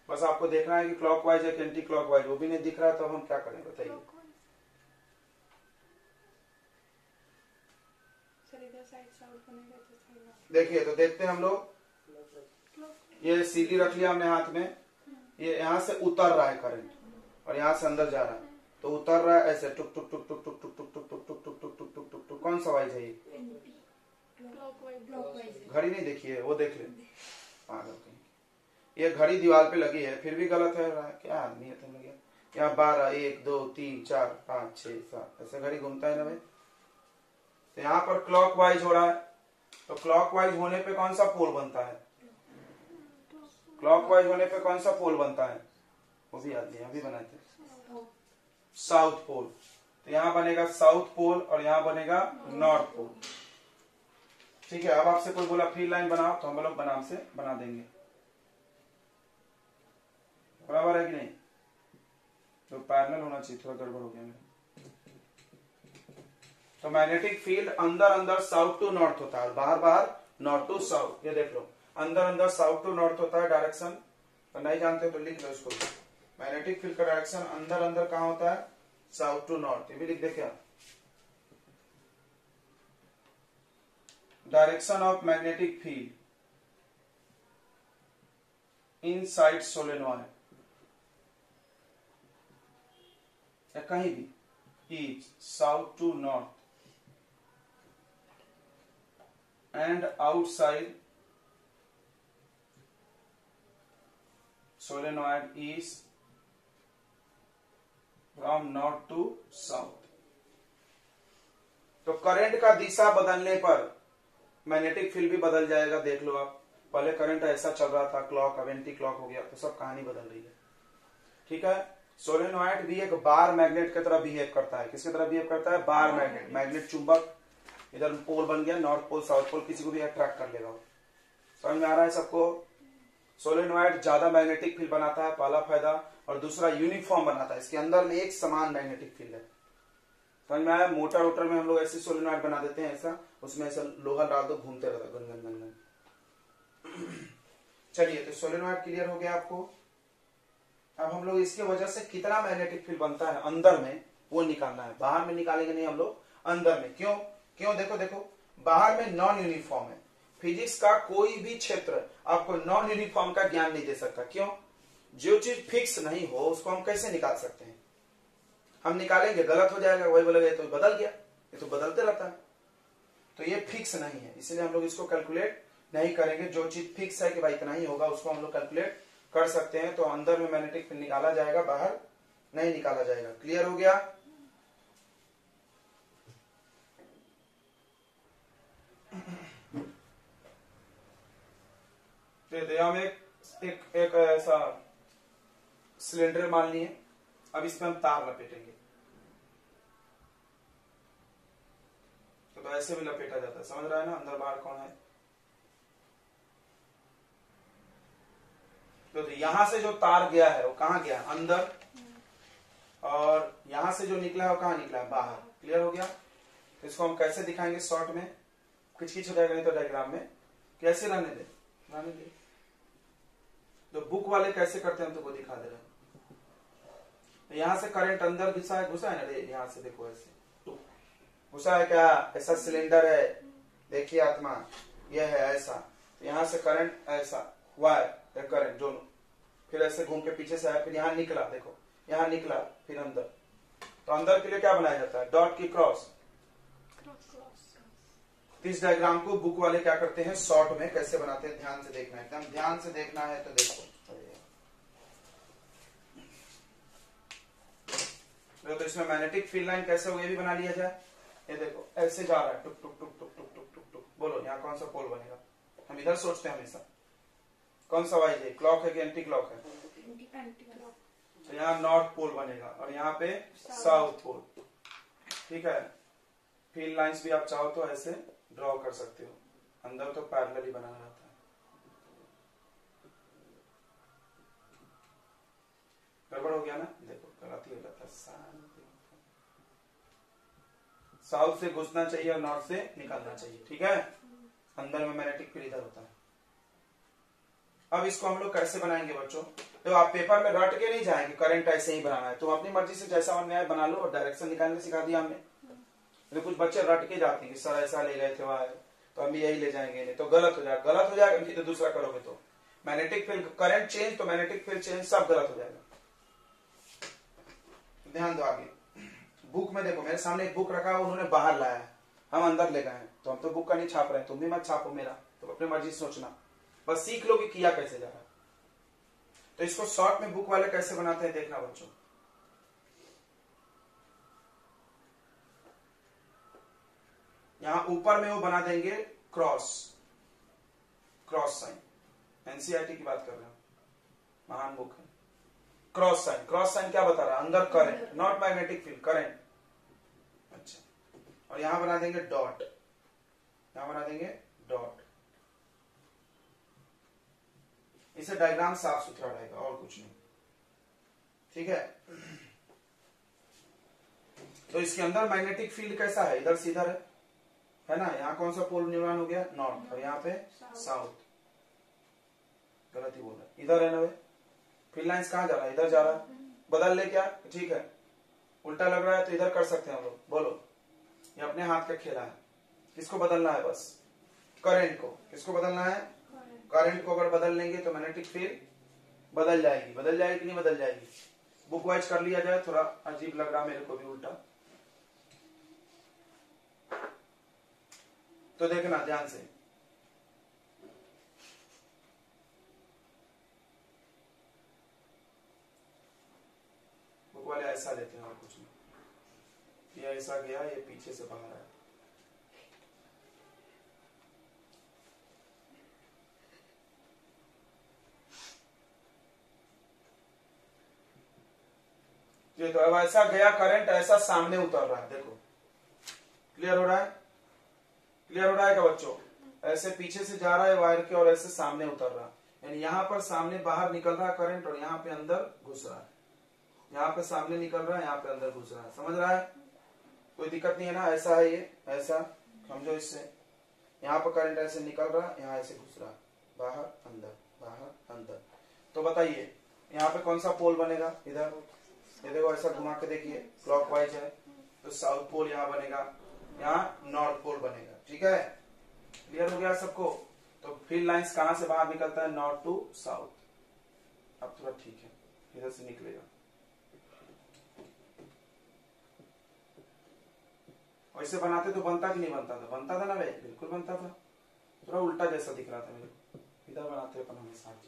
बस आपको देखना है कि क्लॉकवाइज है कि एंटी क्लॉकवाइज, वो भी नहीं दिख रहा है तो हम क्या करें बताइए। देखिए तो देखते हैं हम लोग, ये सीढ़ी रख लिया हमने हाथ में, ये यहाँ से उतर रहा है करंट और यहाँ से अंदर जा रहा है, तो उतर रहा है ऐसे टुक टुक टुक टुक टुक टुक टुक टुक टुक टुक टुक टुक टुक टुक टुक टुक। कौन सा वाइज है ये? घड़ी नहीं देखी है, वो देख ले पागल कहीं। ये घड़ी दीवार पे लगी है फिर भी गलत है रहा है, क्या आदमी है तुम लोग। यहाँ 12 1 2 3 4 5 6 7 ऐसे घड़ी घूमता है ना भाई। तो यहाँ पर क्लॉकवाइज हो रहा है, तो क्लॉकवाइज होने पे कौन सा पोल बनता है? क्लॉकवाइज होने पे कौन सा पोल बनता है? वो भी आदमी अभी बनाए थे, साउथ पोल। तो यहाँ बनेगा साउथ पोल और यहाँ बनेगा नॉर्थ पोल। ठीक है, अब आपसे कोई बोला फील्ड लाइन बनाओ तो हम लोग बनाम से बना देंगे, बराबर है कि नहीं? तो पैरेलल होना चाहिए, थोड़ा गड़बड़ हो गया मेरा। तो मैग्नेटिक फील्ड अंदर अंदर साउथ टू नॉर्थ होता है और बाहर बाहर नॉर्थ टू साउथ। ये देख लो, अंदर अंदर साउथ टू नॉर्थ होता है डायरेक्शन, तो नहीं जानते तो लिख लो इसको। मैग्नेटिक फील्ड का डायरेक्शन अंदर अंदर कहाँ होता है? South to north. ये भी लिख दे क्या? Direction of magnetic field inside solenoid या कहीं भी is south to north and outside solenoid is from north to south. तो करंट का दिशा बदलने पर मैग्नेटिक फील्ड भी बदल जाएगा। देख लो आप, पहले करंट ऐसा चल रहा था, क्लॉक अब एंटी क्लॉक हो गया, तो सब कहानी बदल रही है। ठीक है, सोलेनॉइड भी एक बार मैग्नेट की तरह बिहेव करता है। किसकी तरह बिहेव करता है? Bar magnet. मैग्नेट चुंबक, इधर पोल बन गया, नॉर्थ पोल साउथ पोल, किसी को भी अट्रैक्ट कर लेगा। समझ में आ रहा है सबको? सोलेनॉइड ज्यादा मैग्नेटिक फील्ड बनाता है, पहला फायदा, और दूसरा यूनिफॉर्म बनाता है, इसके अंदर में एक समान मैग्नेटिक फील्ड है। समझ में आया? मोटर वोटर में हम लोग ऐसे सोलेनॉइड बना देते हैं, ऐसा उसमें ऐसा लोहा डाल दो, घूमते रहता गन गन गन गन। चलिए, तो सोलेनॉइड क्लियर हो गया आपको। अब हम लोग इसके वजह से कितना मैग्नेटिक फील्ड बनता है अंदर में वो निकालना है। बाहर में निकालेंगे नहीं हम लोग, अंदर में। क्यों? देखो देखो, बाहर में नॉन यूनिफॉर्म है। फिजिक्स का कोई भी क्षेत्र आपको नॉन यूनिफॉर्म का ज्ञान नहीं दे सकता। क्यों? जो चीज फिक्स नहीं हो उसको हम कैसे निकाल सकते हैं? हम निकालेंगे गलत हो जाएगा, वही बोलेगा तो बदल गया, ये तो बदलते रहता है। तो ये फिक्स नहीं है, इसलिए हम लोग इसको कैलकुलेट नहीं करेंगे। जो चीज फिक्स है कि भाई इतना ही होगा उसको हम लोग कैलकुलेट कर सकते हैं। तो अंदर में मैग्नेटिक फील्ड निकाला जाएगा, बाहर नहीं निकाला जाएगा। क्लियर हो गया? तो हम एक ऐसा सिलेंडर मान लिए, अब इसमें हम तार लपेटेंगे। तो ऐसे भी लपेटा जाता है, समझ रहा है ना? अंदर बाहर कौन है? तो यहां से जो तार गया है वो कहाँ गया? अंदर। और यहां से जो निकला है वो कहाँ निकला है? बाहर। क्लियर हो गया? तो इसको हम कैसे दिखाएंगे शॉर्ट में? किच हो जाएगा नहीं तो डायग्राम में। कैसे रहने दे। तो बुक वाले कैसे करते हैं हम तुमको दिखा दे रहे हैं। तो यहां से करंट अंदर घुसा है ना, यहां से देखो ऐसे घुसा है क्या? ऐसा सिलेंडर है, देखिए आत्मा, यह है ऐसा। तो यहां से करंट ऐसा, वायर करंट दोनों, फिर ऐसे घूम के पीछे से आया, फिर यहां निकला, देखो यहां निकला, फिर अंदर। तो अंदर के लिए क्या बनाया जाता है? डॉट की क्रॉस। इस डायग्राम को बुक वाले क्या करते हैं, शॉर्ट में कैसे बनाते हैं ध्यान से देखना है, एकदम ध्यान से देखना है। तो देखो, तो इसमें मैग्नेटिक फील्ड लाइन कैसे हो, ये भी बना लिया जाए। ये देखो ऐसे जा रहा है, टुक टुक टुक टुक टुक टुक टुक टुक। बोलो यहाँ कौन सा पोल बनेगा? हम इधर सोचते हैं हमेशा, कौन सा वाइज है? क्लॉक है कि एंटी क्लॉक है? तो यहाँ नॉर्थ पोल बनेगा और यहाँ पे साउथ पोल। ठीक है, फील्ड लाइंस भी आप चाहो तो ऐसे ड्रॉ कर सकते हो, अंदर तो पैरेलल ही बनाना रहता है। साउथ से घुसना चाहिए और नॉर्थ से निकलना चाहिए, ठीक है। अंदर में मैग्नेटिक फील्ड इधर होता है। अब इसको हम लोग कैसे बनाएंगे बच्चों, तो आप पेपर में रट के नहीं जाएंगे, करंट ऐसे ही बनाना है, तो अपनी मर्जी से जैसा मन में आए बना लो, और डायरेक्शन निकालने सिखा दिया हमने। तो कुछ बच्चे रट के जाते हैं कि सर ऐसा ले गए थे वहां, तो हम भी यही ले जाएंगे, नहीं तो गलत हो जाएगा, गलत हो जाएगा, नहीं तो दूसरा करोगे तो मैग्नेटिक फील्ड करंट चेंज, तो मैग्नेटिक फील्ड चेंज, सब गलत हो जाएगा। ध्यान दो आगे। बुक में देखो, मेरे सामने एक बुक रखा है, उन्होंने बाहर लाया है, हम अंदर ले गए हैं, तो हम तो बुक का नहीं छाप रहे हैं, तुम भी मत छापो मेरा, तो अपनी मर्जी से सोचना, बस सीख लो कि किया कैसे जा रहा है। तो इसको शॉर्ट में बुक वाले कैसे बनाते हैं देखना बच्चों। यहां ऊपर में वो बना देंगे क्रॉस, क्रॉस साइन, एनसीईआरटी की बात कर रहे हैं, महान बुक है। क्रॉस साइन, क्रॉस साइन क्या बता रहा है, अंदर current, not magnetic field, current. अच्छा, और यहां बना देंगे डॉट, यहां बना देंगे डॉट, इसे डायग्राम साफ सुथरा रहेगा और कुछ नहीं, ठीक है। तो इसके अंदर मैग्नेटिक फील्ड कैसा है, इधर से इधर है ना, यहाँ कौन सा पोल निर्माण हो गया, नॉर्थ, और यहाँ पे साउथ, गलत ही बोल रहा है, इधर है ना भाई, फील्ड लाइंस कहाँ जा रहा है, इधर जा रहा है, बदल ले क्या, ठीक है, उल्टा लग रहा है तो इधर कर सकते हैं हम लोग, बोलो, ये अपने हाथ का खेला है, किसको बदलना है, बस करंट को, किसको बदलना है, करंट को अगर बदल लेंगे तो मैग्नेटिक फील्ड बदल जाएगी, बदल जाएगी कि नहीं बदल जाएगी, बुक वाइज कर लिया जाए, थोड़ा अजीब लग रहा मेरे को भी उल्टा, तो देखना ध्यान से, बुक वाले ऐसा लेते हैं और कुछ नहीं, ये ऐसा गया, ये पीछे से बाहर आया, ये तो अब ऐसा गया करंट, ऐसा सामने उतर रहा है, देखो क्लियर हो रहा है, क्लियर हो रहा है क्या बच्चों, ऐसे पीछे से जा रहा है वायर के और ऐसे सामने उतर रहा है, यानी यहाँ पर सामने बाहर निकल रहा है करंट और यहाँ पे अंदर घुस रहा है, यहाँ पे सामने निकल रहा है, यहाँ पे अंदर घुस रहा है, समझ रहा है, कोई दिक्कत नहीं है ना, ऐसा है ये, ऐसा समझो, इससे यहाँ पर करंट ऐसे निकल रहा है, यहाँ ऐसे घुस रहा है, बाहर अंदर, बाहर अंदर, तो बताइए यहाँ पे कौन सा पोल बनेगा, इधर, ये देखो ऐसा घुमा के देखिए, क्लॉकवाइज है, तो साउथ पोल यहाँ बनेगा, यहाँ नॉर्थ पोल बनेगा, ठीक है, क्लियर हो गया सबको। तो फील्ड लाइंस कहां से बाहर निकलता है, नॉर्थ टू साउथ, अब थोड़ा ठीक है, इधर से निकलेगा, वैसे बनाते तो बनता कि नहीं बनता था, बनता था ना भाई, बिल्कुल बनता था, थोड़ा उल्टा जैसा दिख रहा था मेरे को, इधर बनाते अपन हमेशा,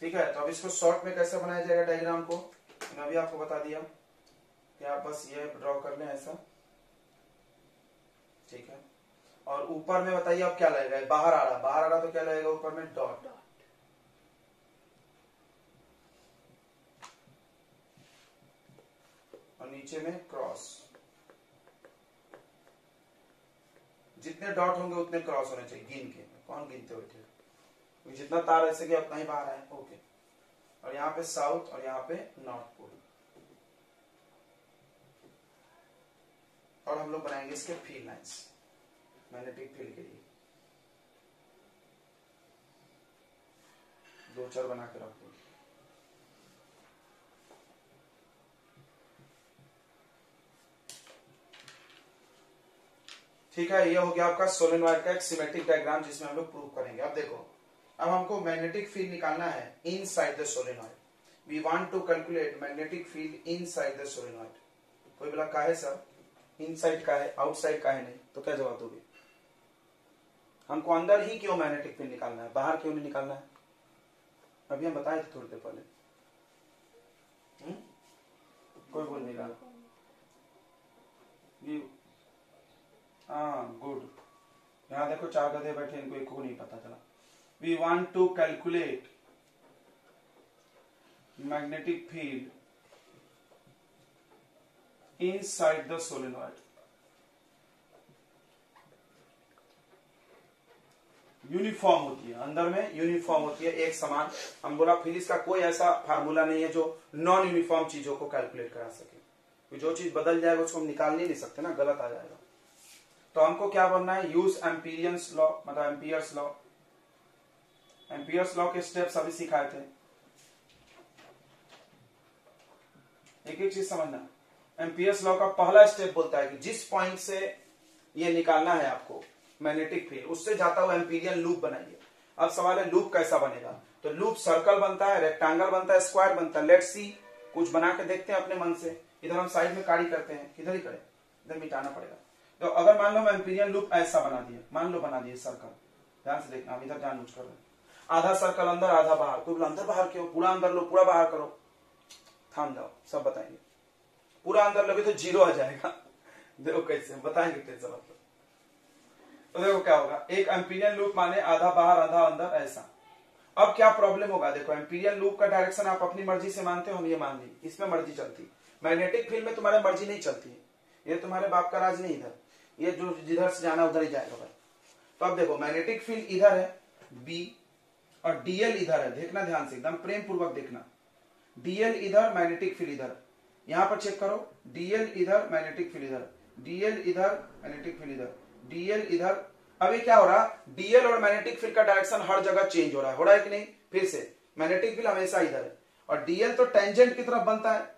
ठीक है। तो अब इसको शॉर्ट में कैसे बनाया जाएगा डायग्राम को, मैंने अभी आपको बता दिया कि आप बस ये ड्रॉ कर लें ऐसा, ठीक है, और ऊपर में बताइए अब क्या लगेगा, बाहर आ रहा, बाहर आ रहा तो क्या लगेगा ऊपर में, डॉट, और नीचे में क्रॉस, जितने डॉट होंगे उतने क्रॉस होने चाहिए, गिन के, कौन गिनते बैठे, जितना तार ऐसे कि उतना ही बाहर आए, ओके, और यहाँ पे साउथ और यहाँ पे नॉर्थ पोल, और हम लोग बनाएंगे इसके फील्ड लाइंस मैग्नेटिक फील्ड के लिए, दो चार बना के रख दो, ठीक है। ये हो गया आपका सोलेनॉइड का एक सिमेट्रिक डायग्राम जिसमें हम लोग प्रूव करेंगे। अब देखो, अब हमको मैग्नेटिक फील्ड निकालना है inside the solenoid, we want to calculate magnetic field inside the solenoid. कोई बोला काहे सर इनसाइड का है, आउटसाइड का है नहीं, तो क्या जवाब दोगे, हमको अंदर ही क्यों मैग्नेटिक फील्ड निकालना है, बाहर क्यों नहीं निकालना है, अभी हम बताए थे थोड़ी देर पहले, कोई बोल नहीं रहा, हाँ गुड, यहाँ देखो चार गधे बैठे, इनको एक को नहीं पता चला। We want to calculate magnetic field inside the solenoid uniform होती है, अंदर में यूनिफॉर्म होती है, एक समान। हम बोला फिजिक्स का कोई ऐसा फार्मूला नहीं है जो नॉन यूनिफॉर्म चीजों को कैलकुलेट करा सके। जो चीज बदल जाएगा उसको हम निकाल नहीं सकते ना, गलत आ जाएगा। तो हमको क्या बनना है, यूज एम्पीरियंस लॉ, मतलब एम्पियर्स लॉ। एम्पियर्स लॉ के स्टेप्स अभी सिखाए थे, एक एक चीज समझना। एम्पियर्स लॉ का पहला स्टेप बोलता है कि जिस पॉइंट से ये निकालना है आपको मैग्नेटिक फील्ड, उससे जाता हुआ एम्पीरियन लूप बनाइए। अब सवाल है लूप कैसा बनेगा, तो लूप सर्कल बनता है, रेक्टेंगल बनता है, स्क्वायर बनता है। लेट्स सी, कुछ बना के देखते हैं अपने मन से। इधर हम साइड में कार्य करते हैं, किधर ही करें, इधर मिटाना पड़ेगा। तो अगर मान लो हम एम्पीरियन लूप ऐसा बना दिए, मान लो बना दिए सर्कल, ध्यान से देखना, हम इधर जानबूझ कर रहे हैं। आधा सर्कल अंदर आधा बाहर। कोई बोला अंदर बाहर क्यों, पूरा अंदर लो पूरा बाहर करो। थाम जाओ, सब बताएंगे। पूरा अंदर लोगे तो जीरो आ जाएगा। देखो कैसे बताएंगे, टेंशन मतलब। तो देखो क्या होगा, एक एम्पीरियन लूप माने आधा बाहर आधा अंदर, ऐसा। अब क्या प्रॉब्लम होगा, देखो एम्पीरियन लूप का डायरेक्शन आप अपनी मर्जी से मानते हो, हम ये मान ली, इसमें मर्जी चलती। मैग्नेटिक फील्ड में तुम्हारे मर्जी नहीं चलती, ये तुम्हारे बाप का राज नहीं इधर, ये जो जिधर से जाना उधर ही जाएगा भाई। तो अब देखो मैग्नेटिक फील्ड इधर है बी, और डीएल इधर है। देखना ध्यान से, एकदम प्रेम पूर्वक देखना। डीएल इधर, मैग्नेटिक फील्ड इधर। यहां पर चेक करो, डीएल इधर, मैग्नेटिक फील्ड इधर, डीएल इधर, मैग्नेटिक फील्ड इधर, डीएल इधर। अब ये क्या हो रहा, डीएल और मैग्नेटिक फील्ड का डायरेक्शन हर जगह चेंज हो रहा है कि नहीं। फिर से मैग्नेटिक फील्ड हमेशा इधर है, और डीएल तो टेंजेंट की तरफ बनता है,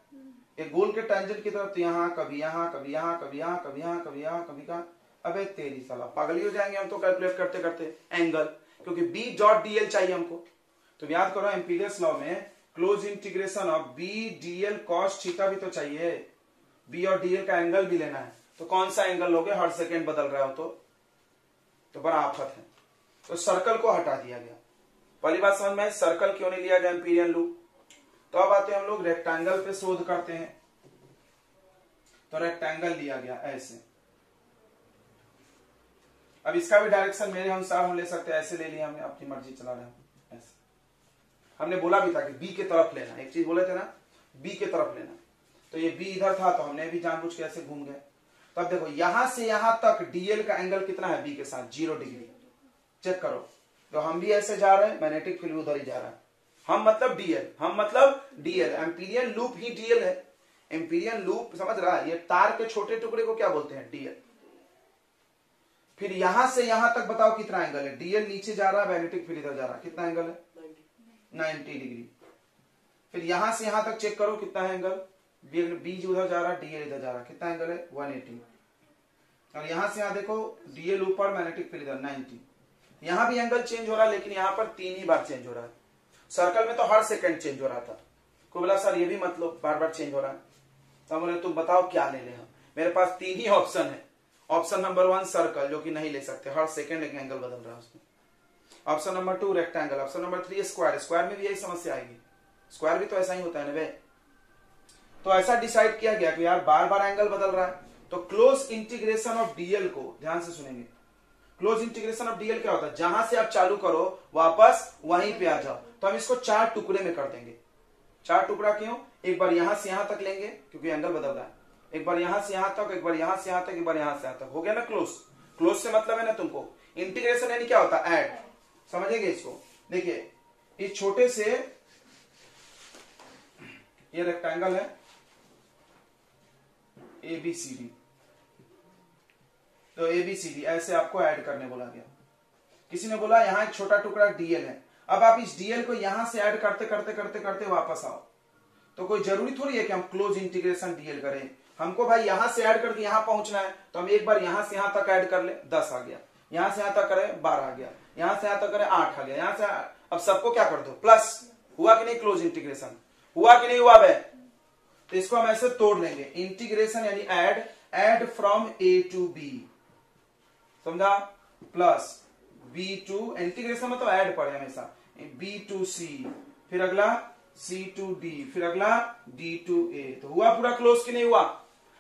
एक गोल के टेंजेंट की तरफ। तो यहाँ कभी यहाँ, कभी यहाँ, कभी यहाँ, कभी यहाँ, कभी यहाँ, कभी कहाँ। अबे तेरी साला पागल हो जाएंगे हम तो कैलकुलेट करते करते एंगल, क्योंकि बी डॉट डीएल चाहिए हमको। तो याद करो एम्पीरियस लॉ में close integration of B DL cos theta भी तो चाहिए, बी और डीएल का एंगल भी लेना है। तो कौन सा एंगल लोगे, हर सेकेंड बदल रहा हो तो बड़ा आफत है। तो सर्कल को हटा दिया गया। पहली बात समझ में, सर्कल क्यों नहीं लिया गया एम्पीरियन लूप। तो अब आते हैं हम लोग रेक्टेंगल पे शोध करते हैं। तो रेक्टेंगल लिया गया ऐसे। अब इसका भी डायरेक्शन मेरे अनुसार हम ले सकते हैं, ऐसे ले लिया हमने, अपनी मर्जी चला रहे हैं ऐसे। हमने बोला भी था कि बी के तरफ लेना, एक चीज बोले थे ना, बी के तरफ लेना। तो ये बी इधर था, तो हमने भी जानबूझ के ऐसे घूम गए। तब देखो यहां से यहां तक डीएल का एंगल कितना है बी के साथ, 0 डिग्री। चेक करो, तो हम भी ऐसे जा रहे हैं, मैग्नेटिक फील्ड उधर ही जा रहा है। हम मतलब डीएल, एम्पीरियन लूप ही डीएल है। एम्पीरियन लूप समझ रहा है, ये तार के छोटे टुकड़े को क्या बोलते हैं, डीएल। फिर यहां से यहां तक बताओ कितना एंगल है, डीएल नीचे जा रहा है, मैग्नेटिक फील्ड इधर जा रहा है, कितना एंगल है, 90 डिग्री। फिर यहां से यहां तक चेक करो कितना है एंगल, बी उधर जा रहा है, डीएल इधर जा रहा है, कितना एंगल है, 180। और यहां से यहां देखो, डीएल ऊपर, मैग्नेटिक फील्ड इधर, 90। यहां भी एंगल चेंज हो रहा है, लेकिन यहां पर 3 ही बार चेंज हो रहा है। सर्कल में तो हर सेकंड चेंज हो रहा था। कोई बोला सर ये भी मतलब बार बार चेंज हो रहा है। तो बोले तुम बताओ क्या ले ले हम, मेरे पास 3 ही ऑप्शन है। ऑप्शन नंबर 1 सर्कल, जो कि नहीं ले सकते, हर सेकंड एक एंगल बदल रहा है उसमें। Option number 2 rectangle, option number 3 square. Square में भी यही समस्या आएगी, स्क्वायर भी तो ऐसा ही होता है ना वे। तो ऐसा डिसाइड किया गया कि यार बार बार एंगल बदल रहा है, तो क्लोज इंटीग्रेशन ऑफ डीएल को ध्यान से सुनेंगे। क्लोज इंटीग्रेशन ऑफ डीएल क्या होता है, जहां से आप चालू करो वापस वहीं पे आ जाओ। तो हम इसको 4 टुकड़े में कर देंगे। 4 टुकड़ा क्यों, एक बार यहां से यहां तक लेंगे क्योंकि एंगल बदल रहा है, एक बार यहां से यहां तक, एक बार यहां से यहां तक, एक बार यहां से यहां तक। हो गया ना क्लोज। क्लोज से मतलब है ना तुमको, इंटीग्रेशन यानी क्या होता है, ऐड। समझेंगे इसको। देखिए इस छोटे से, ये रेक्टेंगल है ABCD, तो ABCD ऐसे आपको ऐड करने बोला गया। किसी ने बोला यहां एक छोटा टुकड़ा DL है, अब आप इस DL को यहां से ऐड करते करते करते करते वापस आओ। तो कोई जरूरी थोड़ी है कि हम क्लोज इंटीग्रेशन DL करें, हमको भाई यहां से ऐड करके यहां पहुंचना है। तो हम एक बार यहां से यहां तक ऐड कर ले, 10 आ गया। यहां से यहां तक करें 12 आ गया, यहां से यहां तक करें 8 आ गया, यहां से। अब सबको क्या कर दो प्लस। हुआ कि नहीं क्लोज इंटीग्रेशन, हुआ कि नहीं हुआ बे। तो इसको हम ऐसे तोड़ लेंगे, इंटीग्रेशन यानी add from A to B, समझा, प्लस B to, इंटीग्रेशन मतलब ऐड पड़े हमेशा, B to C, फिर अगला C to D, फिर अगला D to A। तो हुआ पूरा क्लोज कि नहीं हुआ।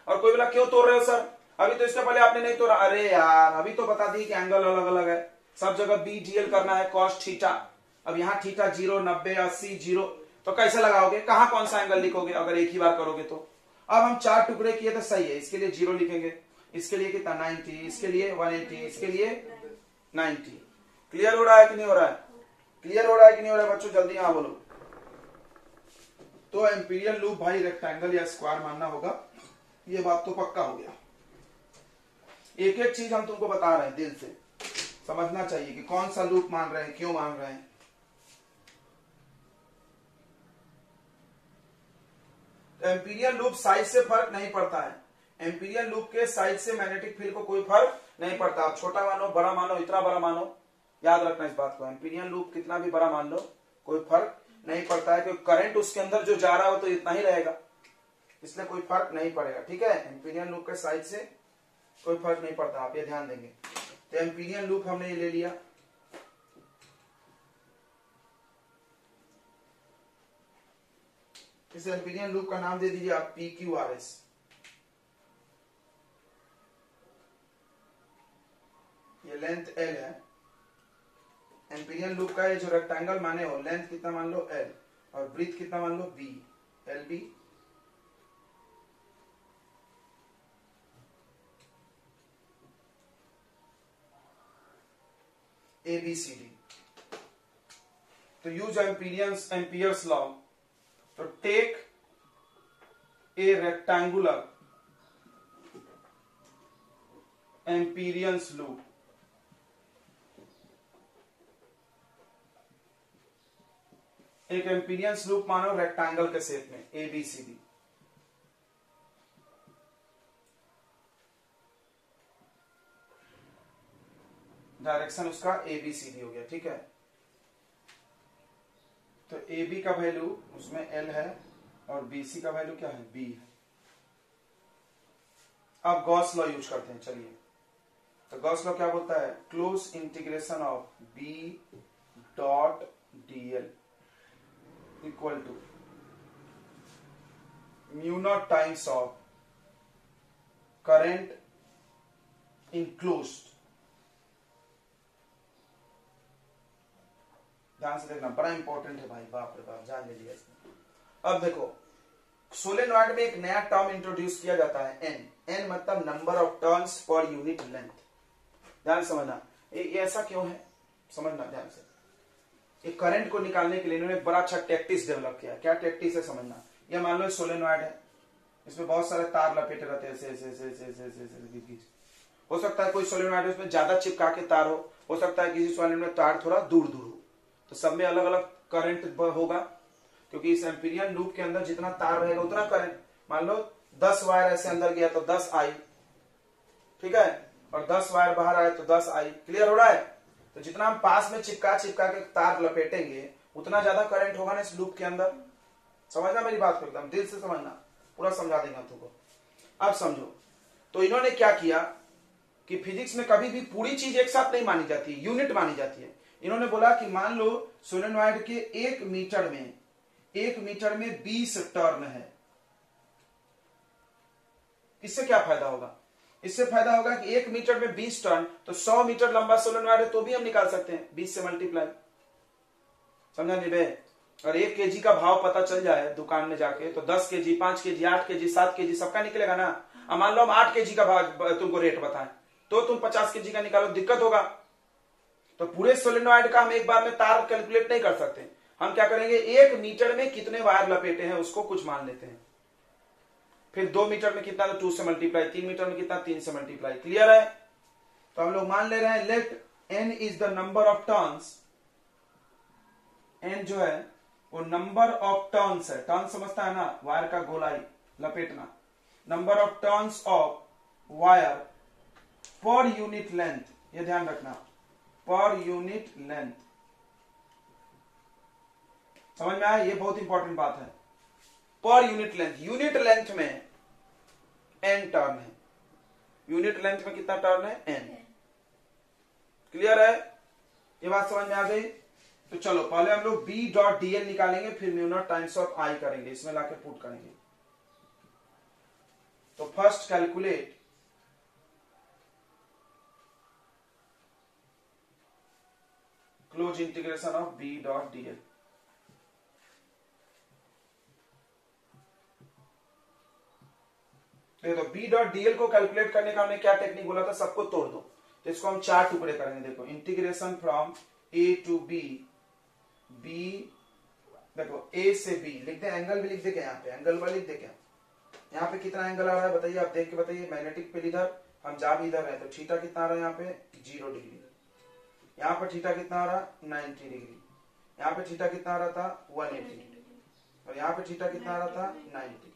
और कोई बोला क्यों तोड़ रहे हो सर, अभी तो इसके पहले आपने नहीं तोड़ा। अरे यार अभी तो बता दी कि एंगल अलग अलग है, सब जगह BDL करना है cos थीटा। अब यहाँ थीटा 0, 90, 80, 0, तो कैसे लगाओगे, कहां कौन सा एंगल लिखोगे अगर एक ही बार करोगे तो। अब हम 4 टुकड़े किए तो सही है, इसके लिए 0 लिखेंगे, इसके लिए कितना 90, इसके लिए 180, इसके लिए 90। क्लियर हो रहा है कि नहीं हो रहा है? क्लियर हो रहा है कि नहीं हो रहा है बच्चों? जल्दी हाँ बोलो। तो एम्पीरियल लूप भाई रेक्टेंगल या स्क्वायर मानना होगा, ये बात तो पक्का हो गया। एक एक चीज हम तुमको बता रहे हैं, दिल से समझना चाहिए कि कौन सा लूप मान रहे हैं, क्यों मान रहे हैं। एम्पीरियल लूप साइज से फर्क नहीं पड़ता है। एम्पीरियल लूप के साइज से मैग्नेटिक फील्ड को कोई फर्क नहीं पड़ता। आप छोटा मानो, बड़ा मानो, इतना बड़ा मानो, याद रखना इस बात को। एम्पीरियल लूप कितना भी बड़ा मान लो, कोई फर्क नहीं पड़ता है, क्योंकि करंट उसके अंदर जो जा रहा हो तो इतना ही रहेगा, इसलिए कोई फर्क नहीं पड़ेगा। ठीक है, एम्पीरियल लूप के साइज से कोई फर्क नहीं पड़ता, आप ये ध्यान देंगे। तो एम्पीरियल लूप हमने ये ले लिया। इस एम्पीरियल लूप का नाम दे दीजिए आप PQRS। ये लेंथ L है। एम्पीरियल लूप का ये जो रेक्टेंगल माने हो, लेंथ कितना मान लो L और ब्रीथ कितना मान लो B, LB। ABCD। तो use Ampere's law to take a rectangular impedance loop एक एम्पीरियंस लूप मानो रेक्टेंगल के शेप में ABCD। डायरेक्शन उसका ABCD हो गया। ठीक है, तो AB का वैल्यू उसमें L है और BC का वैल्यू क्या है, B है। अब गॉस लॉ यूज करते हैं, चलिए। तो गॉस लॉ क्या बोलता है, close integration of B dot DL equal to mu naught times of current enclosed. ध्यान से देखना, बड़ा इंपॉर्टेंट है भाई, बाप रे बाप, जान ले लिया इसने। अब देखो, सोलेनॉइड में एक नया टर्म इंट्रोड्यूस किया जाता है n मतलब नंबर ऑफ टर्न्स पर यूनिट लेंथ। ध्यान समझना, ये ऐसा क्यों है, समझना ध्यान से। एक करंट को निकालने के लिए इन्होंने एक बड़ा अच्छा टैक्टिस डेवलप किया। क्या टैक्टिस है समझना। ये मान लो सोलेनॉइड है, इसमें बहुत सारे तार लपेटे रहते हैं, ऐसे। हो सकता है कोई सोलेनॉइड उसमें ज्यादा चिपका के तार हो सकता है किसी सोलेनॉइड में तार थोड़ा दूर दूर हो, तो सब में अलग अलग करंट होगा, क्योंकि इस एम्पीरियल लूप के अंदर जितना तार रहेगा उतना करंट। मान लो 10 वायर ऐसे अंदर गया तो 10 आई, ठीक है, और 10 वायर बाहर आए तो 10 आई। क्लियर हो रहा है? तो जितना हम पास में चिपका के तार लपेटेंगे उतना ज्यादा करंट होगा ना इस लूप के अंदर। समझना मेरी बात को, एकदम दिल से समझना, पूरा समझा देंगे तुमको। अब समझो, तो इन्होंने क्या किया कि फिजिक्स में कभी भी पूरी चीज एक साथ नहीं मानी जाती, यूनिट मानी जाती है। इन्होंने बोला कि मान लो सोलेनॉइड के 1 मीटर में 20 टर्न है। इससे क्या फायदा होगा? इससे फायदा होगा कि 1 मीटर में 20 टर्न, तो 100 मीटर लंबा सोलेनॉइड है तो भी हम निकाल सकते हैं 20 से मल्टीप्लाई। समझा नहीं बे? और 1 केजी का भाव पता चल जाए दुकान में जाके, तो 10 केजी, 5 केजी, 8 केजी, 7 केजी सबका निकलेगा ना। अब मान लो हम 8 केजी का भाव तुमको रेट बताएं, तो तुम 50 केजी का निकालो, दिक्कत होगा। तो पूरे सोलेनॉइड का हम एक बार में तार कैलकुलेट नहीं कर सकते। हम क्या करेंगे, 1 मीटर में कितने वायर लपेटे हैं उसको कुछ मान लेते हैं, फिर 2 मीटर में कितना, तो 2 से मल्टीप्लाई, 3 मीटर में कितना, 3 से मल्टीप्लाई। क्लियर है? तो हम लोग मान ले रहे हैं let n is the number of turns. n जो है वो नंबर ऑफ टर्न्स है, टर्न समझता है ना, वायर का गोलाई लपेटना। Number of turns of wire per unit length, ये ध्यान रखना, पर यूनिट लेंथ। समझ में आया? ये बहुत इंपॉर्टेंट बात है। पर यूनिट लेंथ, यूनिट लेंथ में n टर्न है। यूनिट लेंथ में कितना टर्न है, n। क्लियर है? ये बात समझ में आ गई? तो चलो पहले हम लोग B डॉट DL निकालेंगे, फिर mu naught times of I करेंगे, इसमें लाके पुट करेंगे। तो first calculate close integration of B dot DL। तो B डॉट DL को कैलकुलेट करने का हमने क्या टेक्निक बोला था, सबको तोड़ दो। तो इसको हम 4 टुकड़े करेंगे। देखो integration from A to B, देखो ए से बी लिख दे, एंगल भी लिख दे क्या, यहाँ पे एंगल वाला लिख दे क्या, यहाँ पे कितना एंगल आ रहा है बताइए, आप देख के बताइए। मैग्नेटिक फील्ड इधर, हम जा भी इधर है, तो थीटा कितना आ रहा है यहाँ पे 0 डिग्री, यहाँ पर थीटा कितना आ रहा 90 डिग्री, यहाँ पे थीटा कितना आ रहा था 180 और यहाँ पे थीटा कितना आ रहा था 90।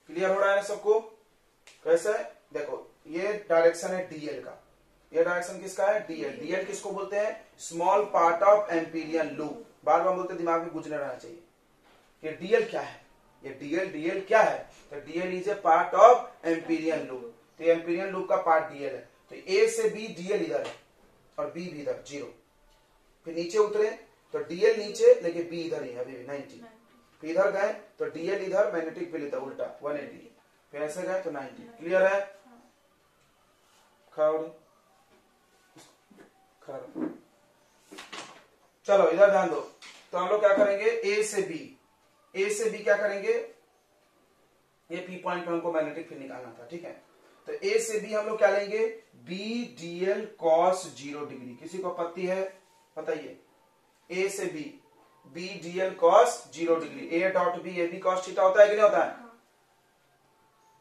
क्लियर हो रहा है सबको? कैसे? देखो ये डायरेक्शन है डीएल का, ये डायरेक्शन किसका है डीएल। डीएल किसको बोलते हैं? Small part of Amperian loop. बार बार बोलते दिमाग में गुजर रहना चाहिए। ये डीएल क्या है, ये डीएल क्या है, तो DL is a part of Amperian loop. तो एम्पीरियन लूप का पार्ट डीएल है। तो ए से बी डीएल इधर है और बी भी इधर 0। फिर नीचे उतरे तो डीएल नीचे, लेकिन बी इधर ही है अभी भी 90। फिर इधर गए तो डीएल इधर, मैग्नेटिक फील्ड इधर उल्टा 180। फिर ऐसे गए तो 90। क्लियर है? चलो इधर ध्यान दो। तो हम लोग क्या करेंगे, ए से बी क्या करेंगे, ये पी पॉइंट पे हमको मैग्नेटिक फील्ड निकालना था, ठीक है। तो ए से बी हम लोग क्या लेंगे, बी डीएल कॉस 0 डिग्री। किसी को आपत्ति है बताइए? ए से B DL cos 0 degree. A dot B, A B cos theta होता है कि नहीं होता है?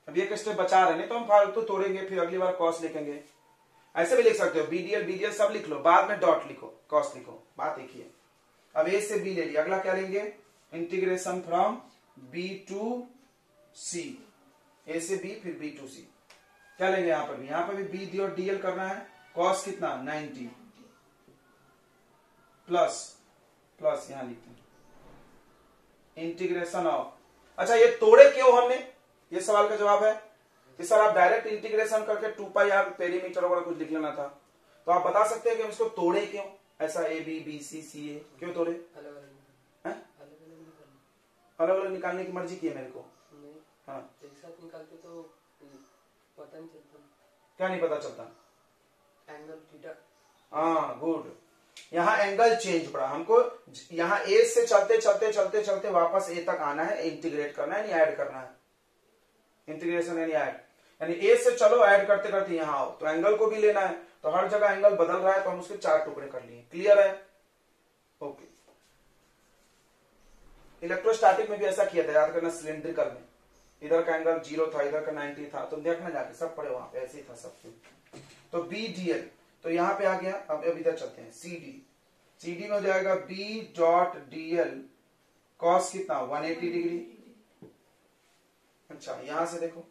अब ये स्टेप बचा रहे, नहीं तो हम फालतू तोड़ेंगे, फिर अगली बार कॉस लिखेंगे। ऐसे भी लिख सकते हो, बीडीएल सब लिख लो, बाद में डॉट लिखो, कॉस लिखो, बात एक ही है। अब ए से बी ले लिया, अगला क्या लेंगे, इंटीग्रेशन फ्रॉम बी टू सी। ए से बी फिर बी टू सी क्या लेंगे, यहां पर भी बी डी और डीएल करना है। कॉस कितना 90 प्लस यहां लिखते हैं इंटीग्रेशन ऑफ। अच्छा ये तोड़े क्यों हमने, ये सवाल का जवाब है कि सर आप डायरेक्ट इंटीग्रेशन करके 2 पाई आर पेरीमीटर वगैरह कुछ लिख लेना था, तो आप बता सकते हैं कि हम इसको तोड़े क्यों, ऐसा ए बी बी सी सी ए क्यों तोड़े? अलग अलग निकालने की मर्जी की है मेरे को। हाँ एक साथ निकालते तो पता नहीं चलता। क्या नहीं पता चलता? Angle theta. हाँ गुड, यहाँ एंगल चेंज पड़ा हमको। यहाँ ए से चलते वापस ए तक आना है, इंटीग्रेट करना है, ऐड करना है। इंटीग्रेशन यानी ऐड, यानी ए से चलो ऐड करते करते यहाँ आओ, तो एंगल को भी लेना है। तो हर जगह एंगल बदल रहा है, तो हम उसके 4 टुकड़े कर लिए। क्लियर है? ओके। इलेक्ट्रोस्टैटिक में भी ऐसा किया था, याद करना, सिलिंड्रिकल में इधर का एंगल 0 था, इधर का 90 था, तुम देखना जाके, सब पढ़े वहां पे, ऐसे ही था सब कुछ। तो बी डीएल, तो यहां पे आ गया। अब इधर चलते हैं, सीडी में हो जाएगा बी डॉट डीएल कॉस कितना 180 डिग्री। अच्छा यहां से देखो,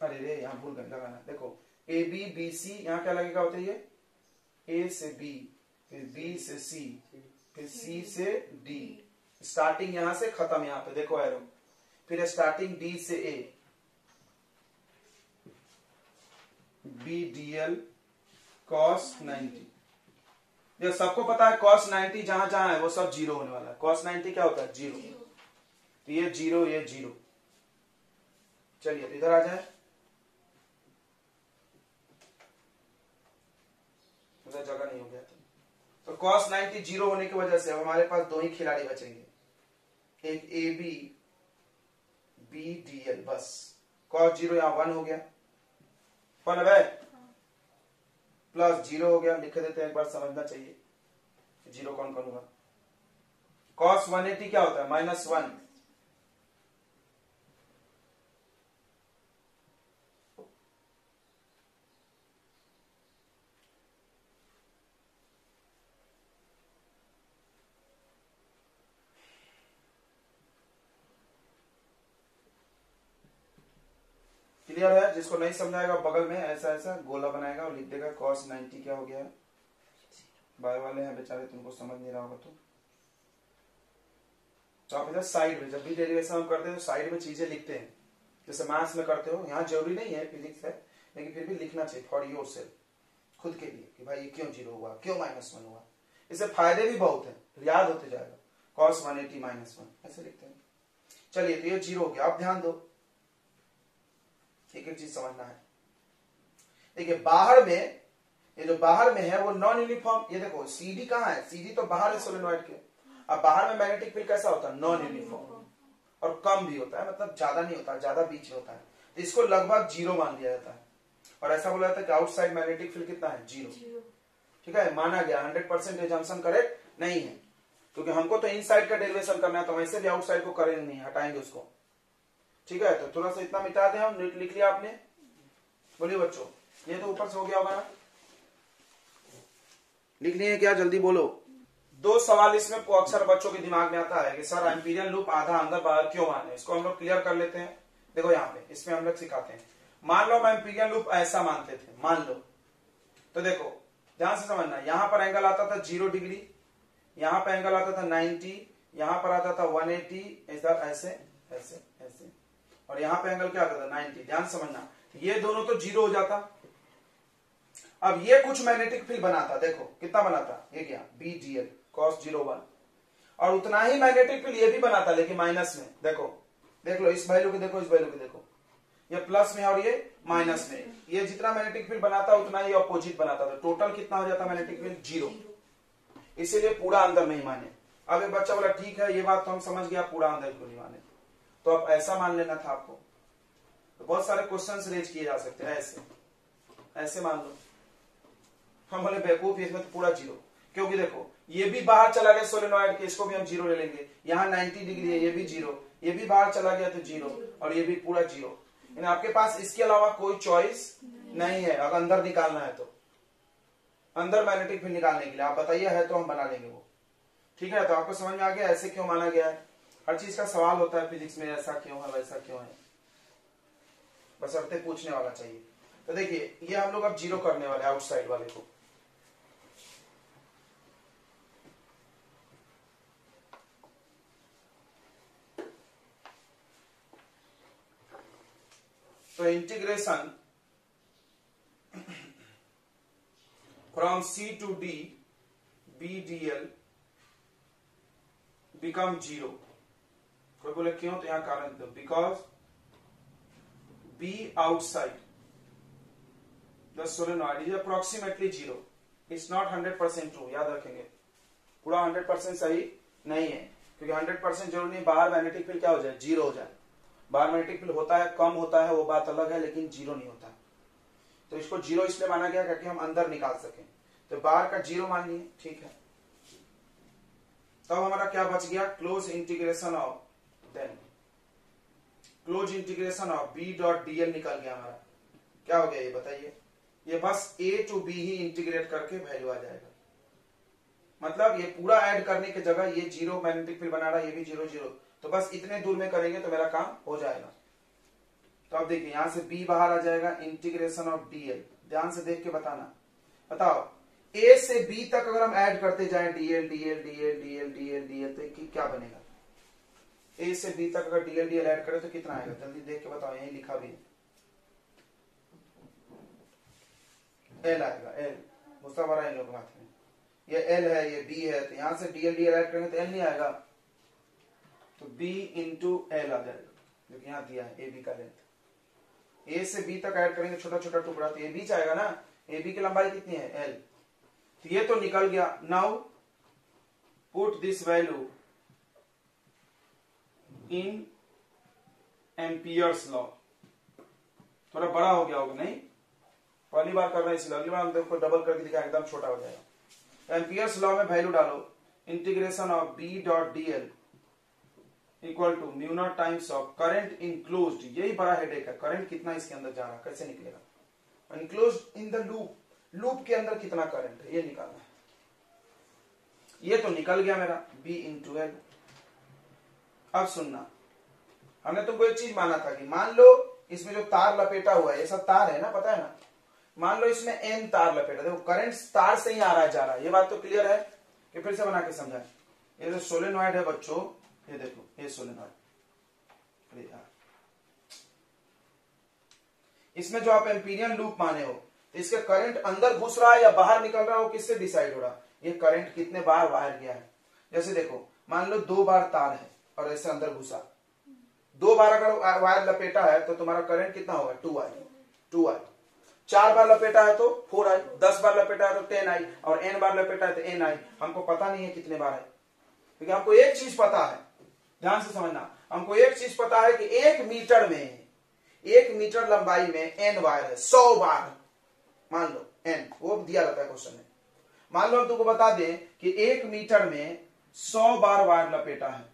अरे रे यहां भूल गए लगाना, देखो ए बी बी सी, यहां क्या लगेगा बताइए, ए से बी फिर बी से सी फिर सी से डी, स्टार्टिंग यहां से खत्म यहां पे देखो एरो, फिर स्टार्टिंग डी से ए, बी डीएल कॉस 90। ये सबको पता है कॉस 90 जहां जहां है वो सब 0 होने वाला है। कॉस 90 क्या होता है 0, तो ये 0 ये 0। चलिए तो इधर आ जाए, उधर जगह नहीं हो गया तो कॉस 90 0 होने की वजह से अब हमारे पास 2 ही खिलाड़ी बचेंगे, एक ए बी बी डीएल, बस कॉस 0 यहां 1 हो गया, 1 है प्लस 0 हो गया, लिख देते हैं, एक बार समझना चाहिए 0 कौन कौन होगा। कॉस 180 क्या होता है -1, क्लियर है? जिसको नहीं समझाएगा बगल में ऐसा ऐसा गोला बनाएगा और लिख देगा cos 90 क्या हो गया है। बाय वाले हैं बेचारे, तुमको समझ नहीं रहा होगा तो आप इधर साइड में, जब भी डेरिवेशन हम करते हैं तो साइड में चीजें लिखते हैं, जैसे मैथ्स में करते हो। यहाँ जरूरी नहीं है, फिजिक्स है, लेकिन फिर भी लिखना चाहिए फॉर योर सेल्फ, खुद के लिए, कि भाई ये क्यों 0 हुआ, क्यों -1 हुआ। इससे फायदे भी बहुत है, याद होते जाएगा। cos 180 -1 ऐसे लिखते हैं। चलिए तो ये 0 हो गया। अब ध्यान दो, एक एक चीज समझना है। देखिए बाहर में, ये जो बाहर में है वो नॉन यूनिफॉर्म, ये देखो सीडी कहां है, सीडी तो बाहर है सोलेनॉइड के। अब बाहर में मैग्नेटिक फील्ड कैसा होता है, नॉन यूनिफॉर्म। और कम भी होता है, मतलब ज्यादा नहीं होता, ज्यादा बीच में होता है, तो इसको लगभग 0 मान लिया जाता है। और ऐसा बोला जाता है कि आउटसाइड मैग्नेटिक फील्ड कितना है, 0। ठीक है, माना गया। 100% एजम्पशन करेक्ट नहीं है, क्योंकि हमको तो इनसाइड का डेरिवेशन करना है, तो वैसे भी आउटसाइड को करेंगे नहीं, हटाएंगे उसको। ठीक है, तो थोड़ा सा इतना मिटा दें हम, लिख लिया आपने, बोलिए बच्चों। ये तो ऊपर से हो गया होगा ना, लिख लिए क्या, जल्दी बोलो। 2 सवाल इसमें अक्सर बच्चों के दिमाग में आता है कि सर एम्पीरियल लूप आधा अंदर बाहर क्यों माने, इसको हम लोग क्लियर कर लेते हैं। देखो यहाँ पे इसमें हम लोग सिखाते हैं। मान लो हम एम्पीरियल लूप ऐसा मानते थे, मान लो, तो देखो ध्यान से समझना, यहां पर एंगल आता था 0 डिग्री, यहां पर एंगल आता था 90, यहां पर आता था 180, इधर ऐसे ऐसे ऐसे, और यहां पर एंगल क्या आता था 90। ध्यान समझना, ये दोनों तो 0 हो जाता। अब ये कुछ मैग्नेटिक फील्ड बनाता, देखो कितना बनाता, ये क्या BDL cos 01, और उतना ही मैग्नेटिक फील्ड ये भी बनाता, लेकिन माइनस में। देखो देख लो, इस वैल्यू को देखो, इस वैल्यू को देखो, ये प्लस में और ये माइनस में। ये जितना मैग्नेटिक फील्ड बनाता उतना ही अपोजिट बनाता था। टोटल कितना हो जाता मैग्नेटिक फील्ड, 0। इसीलिए पूरा अंदर नहीं माने। अब एक बच्चा बोला ठीक है ये बात तो हम समझ गया, पूरा अंदर क्यों नहीं माने, तो अब ऐसा मान लेना था आपको। तो बहुत सारे क्वेश्चन रेज किए जा सकते हैं, ऐसे ऐसे मान लो। हम बोले बेवकूफ, इसमें तो पूरा 0, क्योंकि देखो ये भी बाहर चला गया सोलेनॉइड के, इसको भी हम 0 ले लेंगे। यहाँ 90 डिग्री है, ये भी 0, ये भी बाहर चला गया तो 0, और ये भी पूरा 0। आपके पास इसके अलावा कोई चॉइस नहीं है अगर अंदर निकालना है तो। अंदर मैग्नेटिक फील्ड निकालने के लिए आप बताइए, है तो हम बना लेंगे वो। ठीक है, तो आपको समझ में आ गया ऐसे क्यों माना गया है। हर चीज का सवाल होता है फिजिक्स में, ऐसा क्यों है वैसा क्यों है, बस अर्थे पूछने वाला चाहिए। तो देखिए ये हम लोग अब 0 करने वाले आउटसाइड वाले को। तो integration from C to D BDL become 0। कोई बोले क्यों, तो यहां कारण दो, because B outside the solenoid is approximately 0, it's not 100% true. याद रखेंगे, पूरा 100% सही नहीं है, क्योंकि 100% जरूरी नहीं बाहर मैग्नेटिक फील्ड क्या हो जाए, 0 हो जाए। बाहर मैग्नेटिक फील्ड होता है, कम होता है, वो बात अलग है, लेकिन 0 नहीं होता। तो इसको 0 इसलिए माना गया ताकि हम अंदर निकाल सकें, तो बाहर का 0 मान लिए। ठीक है, तब हमारा क्या बच गया, close integration of, then close integration of B.dl निकल गया हमारा। क्या हो गया ये बताइए, ये बस A to B he integrate करके वैल्यू आ जाएगा। मतलब ये पूरा ऐड करने की जगह ये 0 मैग्नेटिक फील्ड बना रहा है, ये भी 0 0, तो बस इतने दूर में करेंगे तो मेरा काम हो जाएगा। तो अब देखिए यहां से B बाहर आ जाएगा, इंटीग्रेशन ऑफ DL। ध्यान से देख के बताना, बताओ A से B तक अगर हम ऐड करते जाएं DL DL DL DL DL DL तो क्या बनेगा। A से B तक अगर DL DL ऐड करें तो कितना आएगा, जल्दी देख के बताओ, यही लिखा भी है L आएगा, L मुस्तफा इन लोग बात में, ये L है ये B है, तो यहां से DL DL ऐड करेंगे तो L नहीं आएगा, तो B इंटू L आ जाएगा, जो यहाँ दिया है AB का लेंथ। A से B तक ऐड करेंगे छोटा छोटा टुकड़ा, तो AB आएगा ना, AB की लंबाई कितनी है L, तो ये तो निकल गया। Now put this value in Ampere's law. थोड़ा बड़ा हो गया होगा, नहीं पहली बार कर रहे हैं इसलिए, अगली बार हम देखो डबल करके दिखा, एकदम छोटा हो जाएगा। एम्पियर्स लॉ में वैल्यू डालो, integration of B.dl equal to mu naught times of current enclosed. यही बड़ा हेडेक है, करंट कितना इसके अंदर जा रहा है, कैसे निकलेगा, enclosed in the loop, loop के अंदर कितना करंट है ये निकालना है। ये तो निकल गया मेरा B इंटू L। अब सुनना, हमने तुमको एक चीज माना था कि मान लो इसमें जो तार लपेटा हुआ है, ये सब तार है ना, पता है ना, मान लो इसमें N तार लपेटा, देखो करंट तार से ही आ रहा है जा रहा है, ये बात तो क्लियर है कि फिर से बना के समझाएं। ये जो सोलेनॉइड है बच्चों, ये देखो ये सोलेनॉइड, इसमें जो आप एम्पीरियन लूप माने हो, तो इसके करंट अंदर घुस रहा है या बाहर निकल रहा हो, किससे डिसाइड हो रहा है, ये करंट कितने बार बाहर गया है। जैसे देखो मान लो 2 बार तार है और ऐसे अंदर घुसा, 2 बार अगर वायर लपेटा है तो तुम्हारा करंट कितना होगा 2I, 4 बार लपेटा है तो 4I, 10 बार लपेटा है तो 10I, और n बार लपेटा है तो NI। हमको पता नहीं है कितने बार है, क्योंकि हमको एक चीज पता है, ध्यान से समझना, हमको एक चीज पता है कि 1 मीटर लंबाई में n वायर है, 100 बार मान लो n, वो दिया रहता है क्वेश्चन में। मान लो हम तुमको बता दें कि 1 मीटर में 100 बार वायर लपेटा है,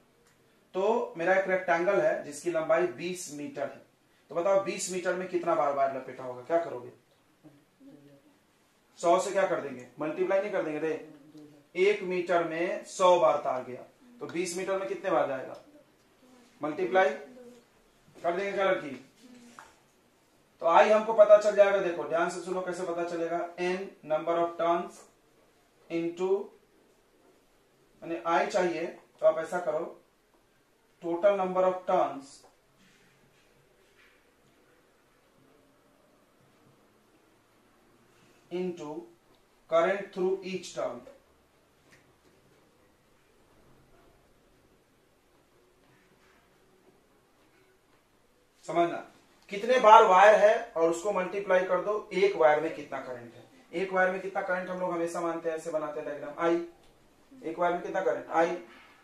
तो मेरा एक रेक्टेंगल है जिसकी लंबाई 20 मीटर है, तो बताओ 20 मीटर में कितना बार वायर लपेटा होगा, क्या करोगे? 100 से क्या कर देंगे, मल्टीप्लाई नहीं कर देंगे रे। 1 मीटर में 100 बार तार गया, तो 20 मीटर में कितने बार जाएगा, मल्टीप्लाई कर देंगे क्या लड़की? तो आई हमको पता चल जाएगा, देखो ध्यान से सुनो कैसे पता चलेगा, n number of turns into, यानी आई चाहिए तो आप ऐसा करो, total number of turns into current through each turn. समझना, कितने बार वायर है और उसको मल्टीप्लाई कर दो, एक वायर में कितना करंट है। एक वायर में कितना करंट हम लोग हमेशा मानते हैं, ऐसे बनाते हैं डायग्राम, आई, एक वायर में कितना करंट आई,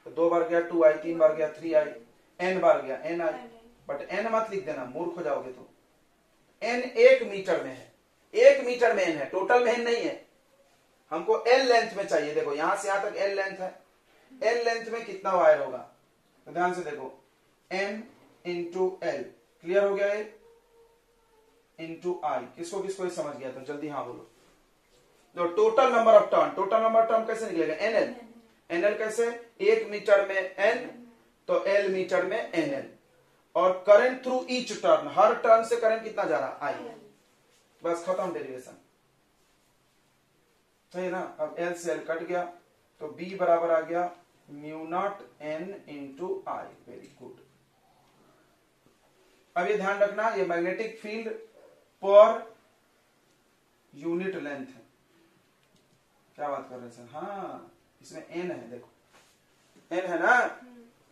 तो 2 बार गया 2i, 3 बार गया 3i, n बार गया ni, बट n मत लिख देना, मूर्ख हो जाओगे। तो n 1 मीटर में है, 1 मीटर में n है, टोटल में n नहीं है, हमको l लेंथ में चाहिए। देखो यहां से यहां तक l लेंथ है, l लेंथ में कितना वायर होगा, तो ध्यान से देखो, n इंटू l, क्लियर हो गया, ये इंटू आई, किसको किसको ये समझ गया, तो जल्दी हाँ बोलो। तो total number of turn, total number of turn कैसे निकलेगा, nl, nl कैसे, 1 मीटर में n, तो l मीटर में nl, और करंट थ्रू ईच टर्न, हर टर्न से करंट कितना जा रहा, आई, बस खत्म डेरिवेशन, सही ना। अब l से l कट गया, तो b बराबर आ गया म्यू नॉट n इंटू आई, वेरी गुड। अब ये ध्यान रखना, ये मैग्नेटिक फील्ड पर यूनिट लेंथ है, क्या बात कर रहे हैं सर, हाँ इसमें n है, देखो n है ना,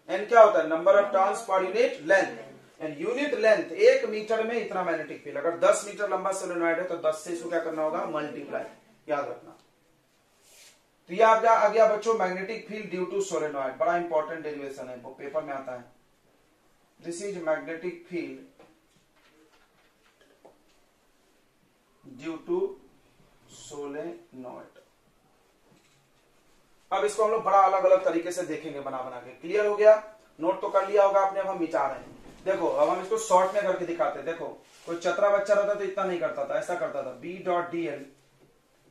n क्या होता है, नंबर ऑफ टर्न्स पर unit length, and unit length 1 metre में इतना मैग्नेटिक फील्ड। अगर 10 मीटर लंबा सोलेनॉइड है तो 10 से इसको क्या करना होगा, मल्टीप्लाई, याद रखना। तो ये आ गया बच्चों magnetic field due to solenoid, बड़ा इंपॉर्टेंट डेरिवेशन है, वो पेपर में आता है। This is magnetic field due to solenoid. अब इसको हम लोग बड़ा अलग अलग तरीके से देखेंगे बना बना के, क्लियर हो गया, नोट तो कर लिया होगा आपने, अब हम मिटा रहे हैं। देखो अब हम इसको शॉर्ट में करके दिखाते हैं। देखो कोई चतरा बच्चा रहता तो इतना नहीं करता था, ऐसा करता था, B dot dl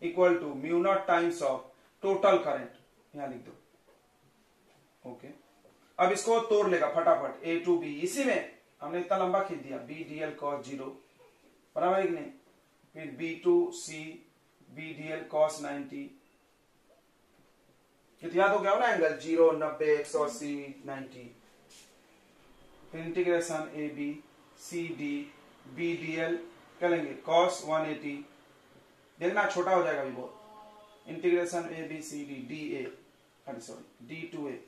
equal to mu naught times of total current, यहां लिख दो, ओके। अब इसको तोड़ लेगा फटाफट, A टू B, इसी में हमने इतना लंबा खींच दिया, B dl cos 0, बराबर है कि नहीं, फिर B to C, B dl cos 90, याद हो गया हो ना एंगल, 0, 90, 180, 90, फिर integration A B C D B D L क्या लेंगे, cos 180, देखना छोटा हो जाएगा भी बहुत, integration A B C D D A, sorry D to A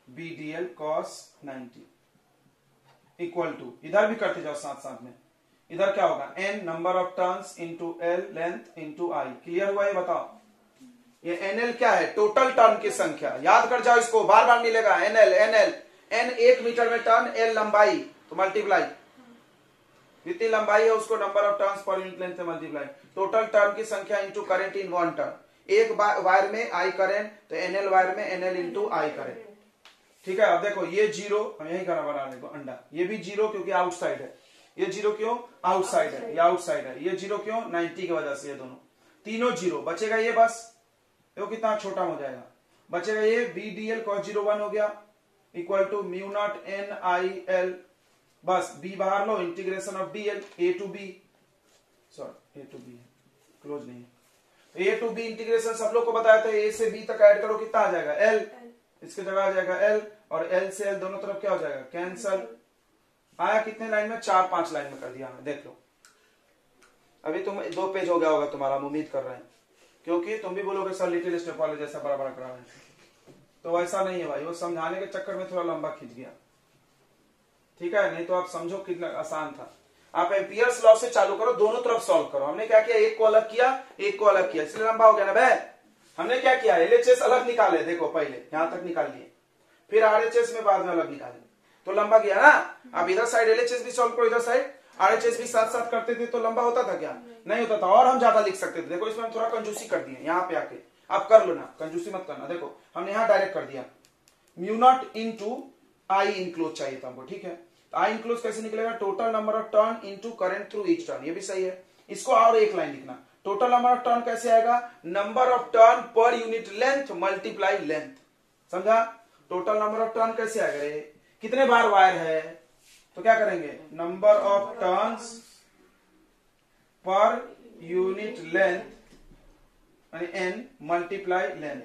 B D L cos 90 equal to, इधर भी करते जाओ साथ साथ में, इधर क्या होगा, n number of turns into L length into I, clear हुआ ये बताओ। ये nl क्या है, टोटल टर्न की संख्या, याद कर जाओ इसको, बार बार मिलेगा, nl, n 1 मीटर में टर्न, l लंबाई, तो मल्टीप्लाई, जितनी लंबाई है उसको नंबर ऑफ टर्न्स पर यूनिट लेंथ से मल्टीप्लाई, टोटल टर्न की संख्या into current in one turn, एक वायर में आई करंट, तो nl वायर में nl इंटू आई करंट, ठीक है। अब देखो ये 0, हम यही करना बना देखो अंडा, ये भी 0 क्योंकि आउटसाइड है, ये 0 क्यों, आउटसाइड है, ये आउटसाइड है, ये 0 क्यों, 90 की वजह से, ये दोनों तीनों 0, बचेगा ये, बस देखो कितना छोटा हो जाएगा, बचेगा ये बी डी एल cos 0 1 हो गया equal to mu naught N I L, बस b बाहर लो, integration of D L A to B, sorry A to B close नहीं है, ए टू बी इंटीग्रेशन सब लोग को बताया था, ए से बी तक ऐड करो कितना आ जाएगा, l, इसके जगह आ जाएगा l, और l से l दोनों तरफ क्या हो जाएगा, कैंसल, आया कितने लाइन में, 4-5 लाइन में कर दिया हमें, देख लो। अभी तुम 2 पेज हो गया होगा तुम्हारा, हम उम्मीद कर रहे हैं, क्योंकि तुम भी बोलोगे सर लिटिल स्टेप वाले जैसा बड़ा बड़ा करा रहे हैं, तो ऐसा नहीं है भाई, वो समझाने के चक्कर में थोड़ा लंबा खींच गया, ठीक है, नहीं तो आप समझो कितना आसान था। आप एम्पियर्स लॉ से चालू करो, दोनों तरफ सॉल्व करो, हमने क्या किया, एक को अलग किया, एक को अलग किया, इसलिए लंबा हो गया ना भाई। हमने क्या किया, एलएचएस अलग निकाले, देखो पहले यहां तक निकाल लिए, फिर आरएचएस में बाद में अलग निकाले, तो लंबा गया ना। आप इधर साइड एलएचएस भी सॉल्व करो, इधर साइड आरएचएस भी साथ साथ करते थे तो लंबा होता था क्या? नहीं होता था। और हम ज्यादा लिख सकते थे। देखो इसमें हम थोड़ा कंजूसी कर दिए यहाँ पे आके, आप कर लो ना, कंजूसी मत करना। देखो हमने यहाँ डायरेक्ट कर दिया म्यू नॉट इंटू आई इंक्लोज चाहिए था हमको, ठीक है। तो आई इंक्लोज कैसे निकलेगा? Total number of turn into current through each turn, ये भी सही है। इसको और एक लाइन लिखना, टोटल नंबर ऑफ टर्न कैसे आएगा? नंबर ऑफ टर्न पर यूनिट लेंथ मल्टीप्लाई लेंथ, समझा? टोटल नंबर ऑफ टर्न कैसे आएगा रे? कितने बार वायर है तो क्या करेंगे? नंबर ऑफ टर्न्स पर यूनिट लेंथ यानी एन मल्टीप्लाई लेंथ।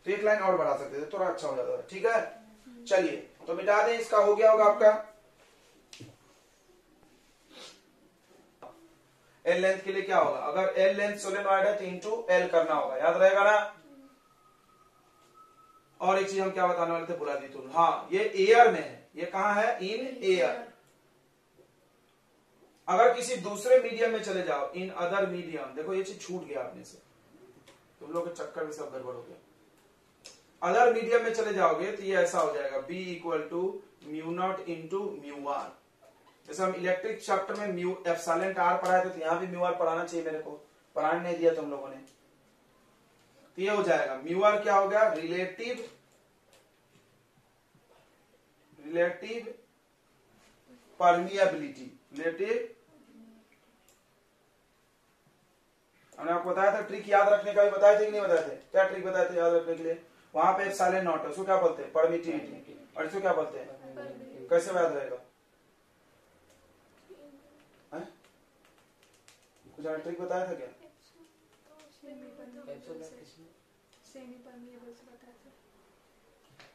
तो एक लाइन और बढ़ा सकते थे, थोड़ा अच्छा हो जाता है, ठीक है। चलिए तो मिटा दें, इसका हो गया होगा आपका। एल लेंथ के लिए क्या होगा? अगर एल लेंथ सोलेनॉइड है तो इंटू एल करना होगा, याद रहेगा ना। और एक चीज हम क्या बताने वाले थे, बुला दी तुम। हाँ, ये एयर में है, ये कहां है? In air. अगर किसी दूसरे मीडियम में चले जाओ, इन अदर मीडियम, देखो ये चीज छूट गया अपने से, तुम लोग के चक्कर में सब गड़बड़ हो गया। अदर मीडियम में चले जाओगे तो ये ऐसा हो जाएगा B equal to mu naught into mu R. जैसे हम इलेक्ट्रिक चैप्टर में म्यू एप्सिलॉन आर पढ़ाए थे, तो यहां भी म्यू आर पढ़ाना चाहिए मेरे को, पढ़ाने नहीं दिया तुम लोगों ने। तो ये हो जाएगा म्यू आर क्या हो गया? Relative permeability. रिलेटिव, हमने आपको बताया था ट्रिक याद रखने का भी, बताए थे कि नहीं बताए थे? क्या ट्रिक बताए थे याद रखने के लिए? वहां पे एप्सिलॉन नॉट है, उसको क्या बोलते हैं? परमिटिविटी। और इसको क्या बोलते हैं? कैसे याद रहेगा? कुछ और ट्रिक बताया था क्या?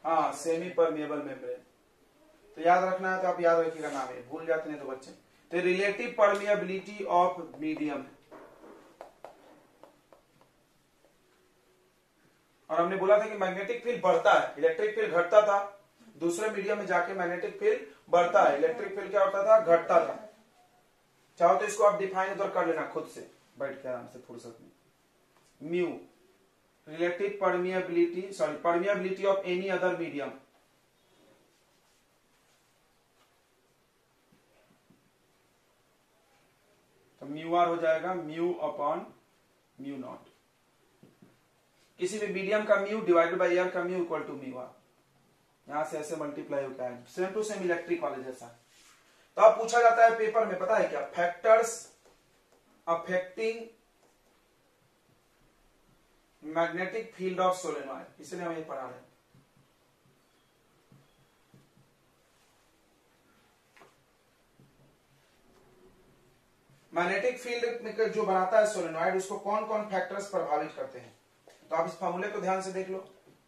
हाँ, सेमी परमिएबल मेम्ब्रेन। तो याद रखना है तो आप याद रखिएगा नाम, है भूल जाते नहीं तो बच्चे। तो रिलेटिव परमिएबिलिटी ऑफ मीडियम है। और हमने बोला था कि मैग्नेटिक फील्ड बढ़ता है, इलेक्ट्रिक फील्ड घटता था। दूसरे मीडियम में जाके मैग्नेटिक फील्ड बढ़ता है, इलेक्ट्रिक फील्ड क्या होता था? घटता था। चाहो तो इसको आप डिफाइन उधर कर लेना खुद से, बैठ के आराम से फुर्सत में। Mu relative permeability, sorry permeability of any other medium. तो म्यू आर हो जाएगा म्यू अपॉन म्यू नॉट। किसी भी मीडियम का म्यू डिवाइडेड बाय एयर का mu equal to mu R. यहां से ऐसे मल्टीप्लाई होता है, सेम टू सेम इलेक्ट्रिक वाले जैसा। तो अब पूछा जाता है पेपर में, पता है क्या? Factors affecting magnetic field of solenoid, इसलिए हम ये पढ़ा रहे हैं। मैग्नेटिक फील्ड में जो बनाता है सोलेनॉइड, उसको कौन कौन फैक्टर्स प्रभावित करते हैं? तो आप इस फॉर्मूले को ध्यान से देख लो।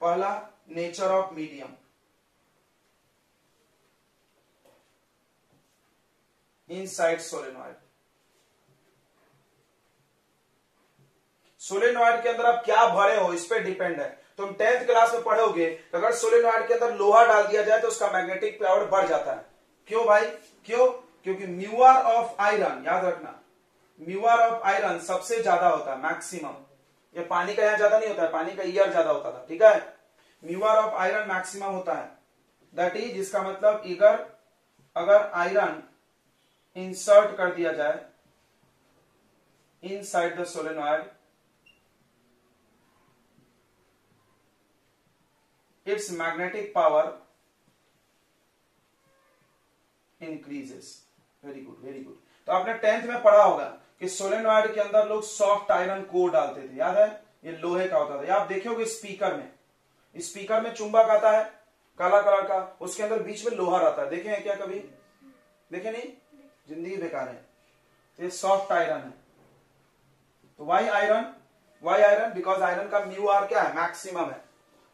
पहला, nature of medium, inside solenoid. Solenoid के अंदर आप क्या भरे हो इस पे डिपेंड है। तुम 10th क्लास में पढ़ोगे तो अगर सोलेनॉइड के अंदर लोहा डाल दिया जाए तो उसका मैग्नेटिक पावर बढ़ जाता है। क्यों भाई? क्यों? क्योंकि म्यू आर ऑफ आयरन, याद रखना, म्यू आर ऑफ आयरन सबसे ज्यादा होता है, मैक्सिमम। ये पानी का यहां ज्यादा नहीं होता है, पानी का ईयर ज्यादा होता था, ठीक है। Mu R of iron maximum होता है, दैट इज, जिसका मतलब अगर आयरन इंसर्ट कर दिया जाए inside the solenoid, it's magnetic power increases. Very good, very good. तो आपने 10th में पढ़ा होगा कि सोलेनॉइड के अंदर लोग सॉफ्ट आयरन कोर डालते थे, याद है? ये लोहे का होता था। या आप देखोगे स्पीकर में चुंबक आता है काला कलर का, उसके अंदर बीच में लोहा रहता है, देखे हैं क्या कभी? देखे नहीं? जिंदगी बेकार है। तो ये सॉफ्ट आयरन है। तो वाई आयरन बिकॉज आयरन का म्यू आर क्या है? मैक्सिमम है।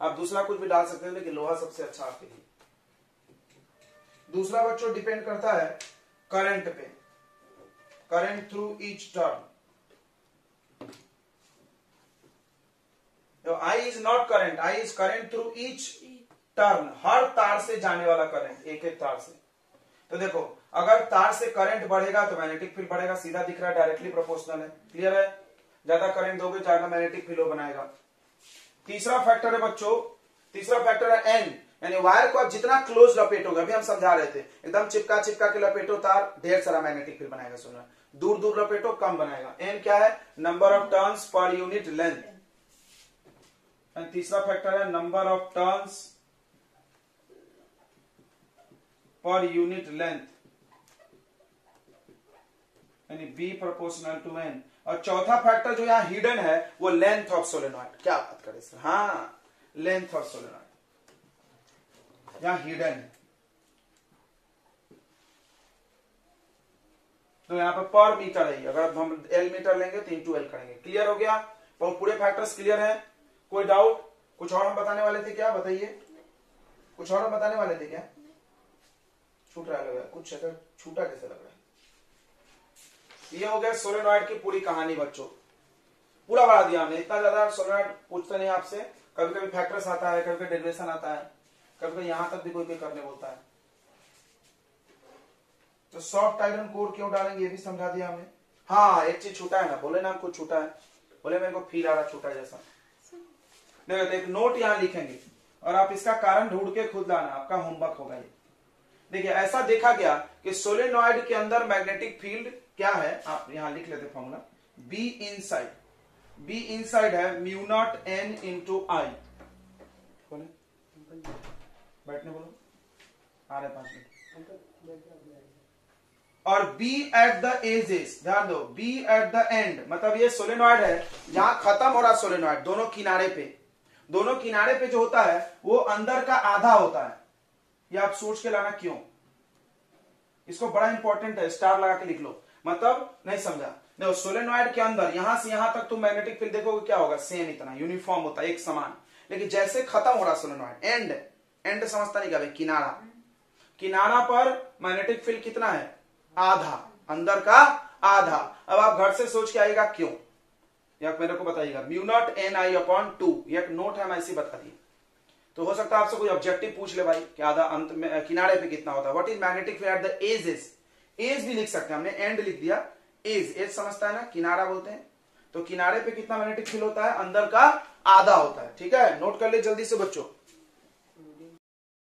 आप दूसरा कुछ भी डाल सकते हैं लेकिन लोहा सबसे अच्छा आपके लिए। दूसरा बच्चों डिपेंड करता है करंट पे, current through each turn. I is not current, I is current through each turn, हर तार से जाने वाला करंट, एक एक तार से। तो देखो अगर तार से करंट बढ़ेगा तो मैग्नेटिक फील्ड बढ़ेगा, सीधा दिख रहा है, डायरेक्टली प्रोपोर्शनल है, क्लियर है? ज्यादा करंट दोगे ज्यादा मैग्नेटिक फील्ड बनाएगा। तीसरा फैक्टर है बच्चों, तीसरा फैक्टर है एन, यानी वायर को आप जितना क्लोज लपेटोगे, अभी हम समझा रहे थे, एकदम चिपका चिपका के लपेटो तार, ढेर सारा मैग्नेटिक फील्ड बनाएगा सोलेनॉइड। दूर दूर लपेटो, कम बनाएगा। एन क्या है? नंबर ऑफ टर्न्स पर यूनिट लेंथ। एंड तीसरा फैक्टर है नंबर ऑफ टर्न्स पर यूनिट लेंथ, यानी बी प्रोपोर्शनल टू एन। और चौथा फैक्टर जो यहाँ हिडन है वो लेंथ ऑफ सोलेनॉइड। क्या बात करें सर? हाँ, लेंथ ऑफ सोलेनॉइड यहाँ हिडन है। तो यहाँ पर मीटर है, अगर हम एल मीटर लेंगे तो इंटू एल करेंगे। क्लियर हो गया? पूरे फैक्टर्स क्लियर है? कोई डाउट? कुछ और हम बताने वाले थे क्या? बताइए, कुछ और हम बताने वाले थे क्या? छूट रहा है कुछ, अगर छूटा कैसे लग रहा है? ये हो गया सोलेनॉइड की पूरी कहानी बच्चों, पूरा बढ़ा दिया हमने। इतना ज्यादा सोलेनॉइड पूछते नहीं आपसे, कभी कभी फैक्टर्स आता है, कभी कभी डेरिवेशन आता है, कभी कभी यहां तक भी कोई करने बोलता है। तो सॉफ्ट आयरन कोर क्यों डालेंगे ये भी समझा दिया हमने। हाँ, एक चीज छूटा है ना, बोले ना कुछ छूटा है, बोले मेरे को फील आ रहा छूटा जैसा। देखो एक नोट यहां लिखेंगे और आप इसका कारण ढूंढ के खुद लाना, आपका होमवर्क होगा ये। देखिए ऐसा देखा गया कि सोलेनॉइड के अंदर मैग्नेटिक फील्ड क्या है, आप यहां लिख लेते formula, be inside. Be inside है म्यू नॉट एन इंटू आई। बोले बैठने बोलो, आ रहे 5 मिनट। और बी एट द एजेस, ध्यान दो, बी एट द एंड, मतलब ये सोलेनॉइड है, यहां खत्म हो रहा सोलेनॉइड, दोनों किनारे पे, दोनों किनारे पे जो होता है वो अंदर का आधा होता है। ये आप सोच के लाना क्यों, इसको बड़ा इंपॉर्टेंट है, स्टार लगा के लिख लो। मतलब नहीं समझा? देखो सोलेनॉइड के अंदर यहां से यहां तक तुम मैग्नेटिक फील्ड देखोगे क्या होगा, सेम, इतना यूनिफॉर्म होता है, एक समान। लेकिन जैसे खत्म हो रहा सोलेनॉइड, एंड, एंड समझता नहीं क्या भाई, किनारा, किनारा पर मैग्नेटिक फील्ड कितना है? आधा, अंदर का आधा। अब आप घर से सोच के आएगा क्यों, या मेरे को बताइएगा। म्यू नॉट एन आई अपॉन 2, ये एक नोट है, मैं ऐसे बता दिया। तो हो सकता है आपसे कोई ऑब्जेक्टिव पूछ ले भाई कि आधा अंत में किनारे पे कितना होता है। What is magnetic field at the edges? Edge भी लिख सकते हैं, हमने एंड लिख दिया। एज, एज समझता है ना, किनारा बोलते हैं। तो किनारे पे कितना मैग्नेटिक फील्ड होता है? अंदर का आधा होता है। ठीक है, नोट कर ले जल्दी से बच्चों।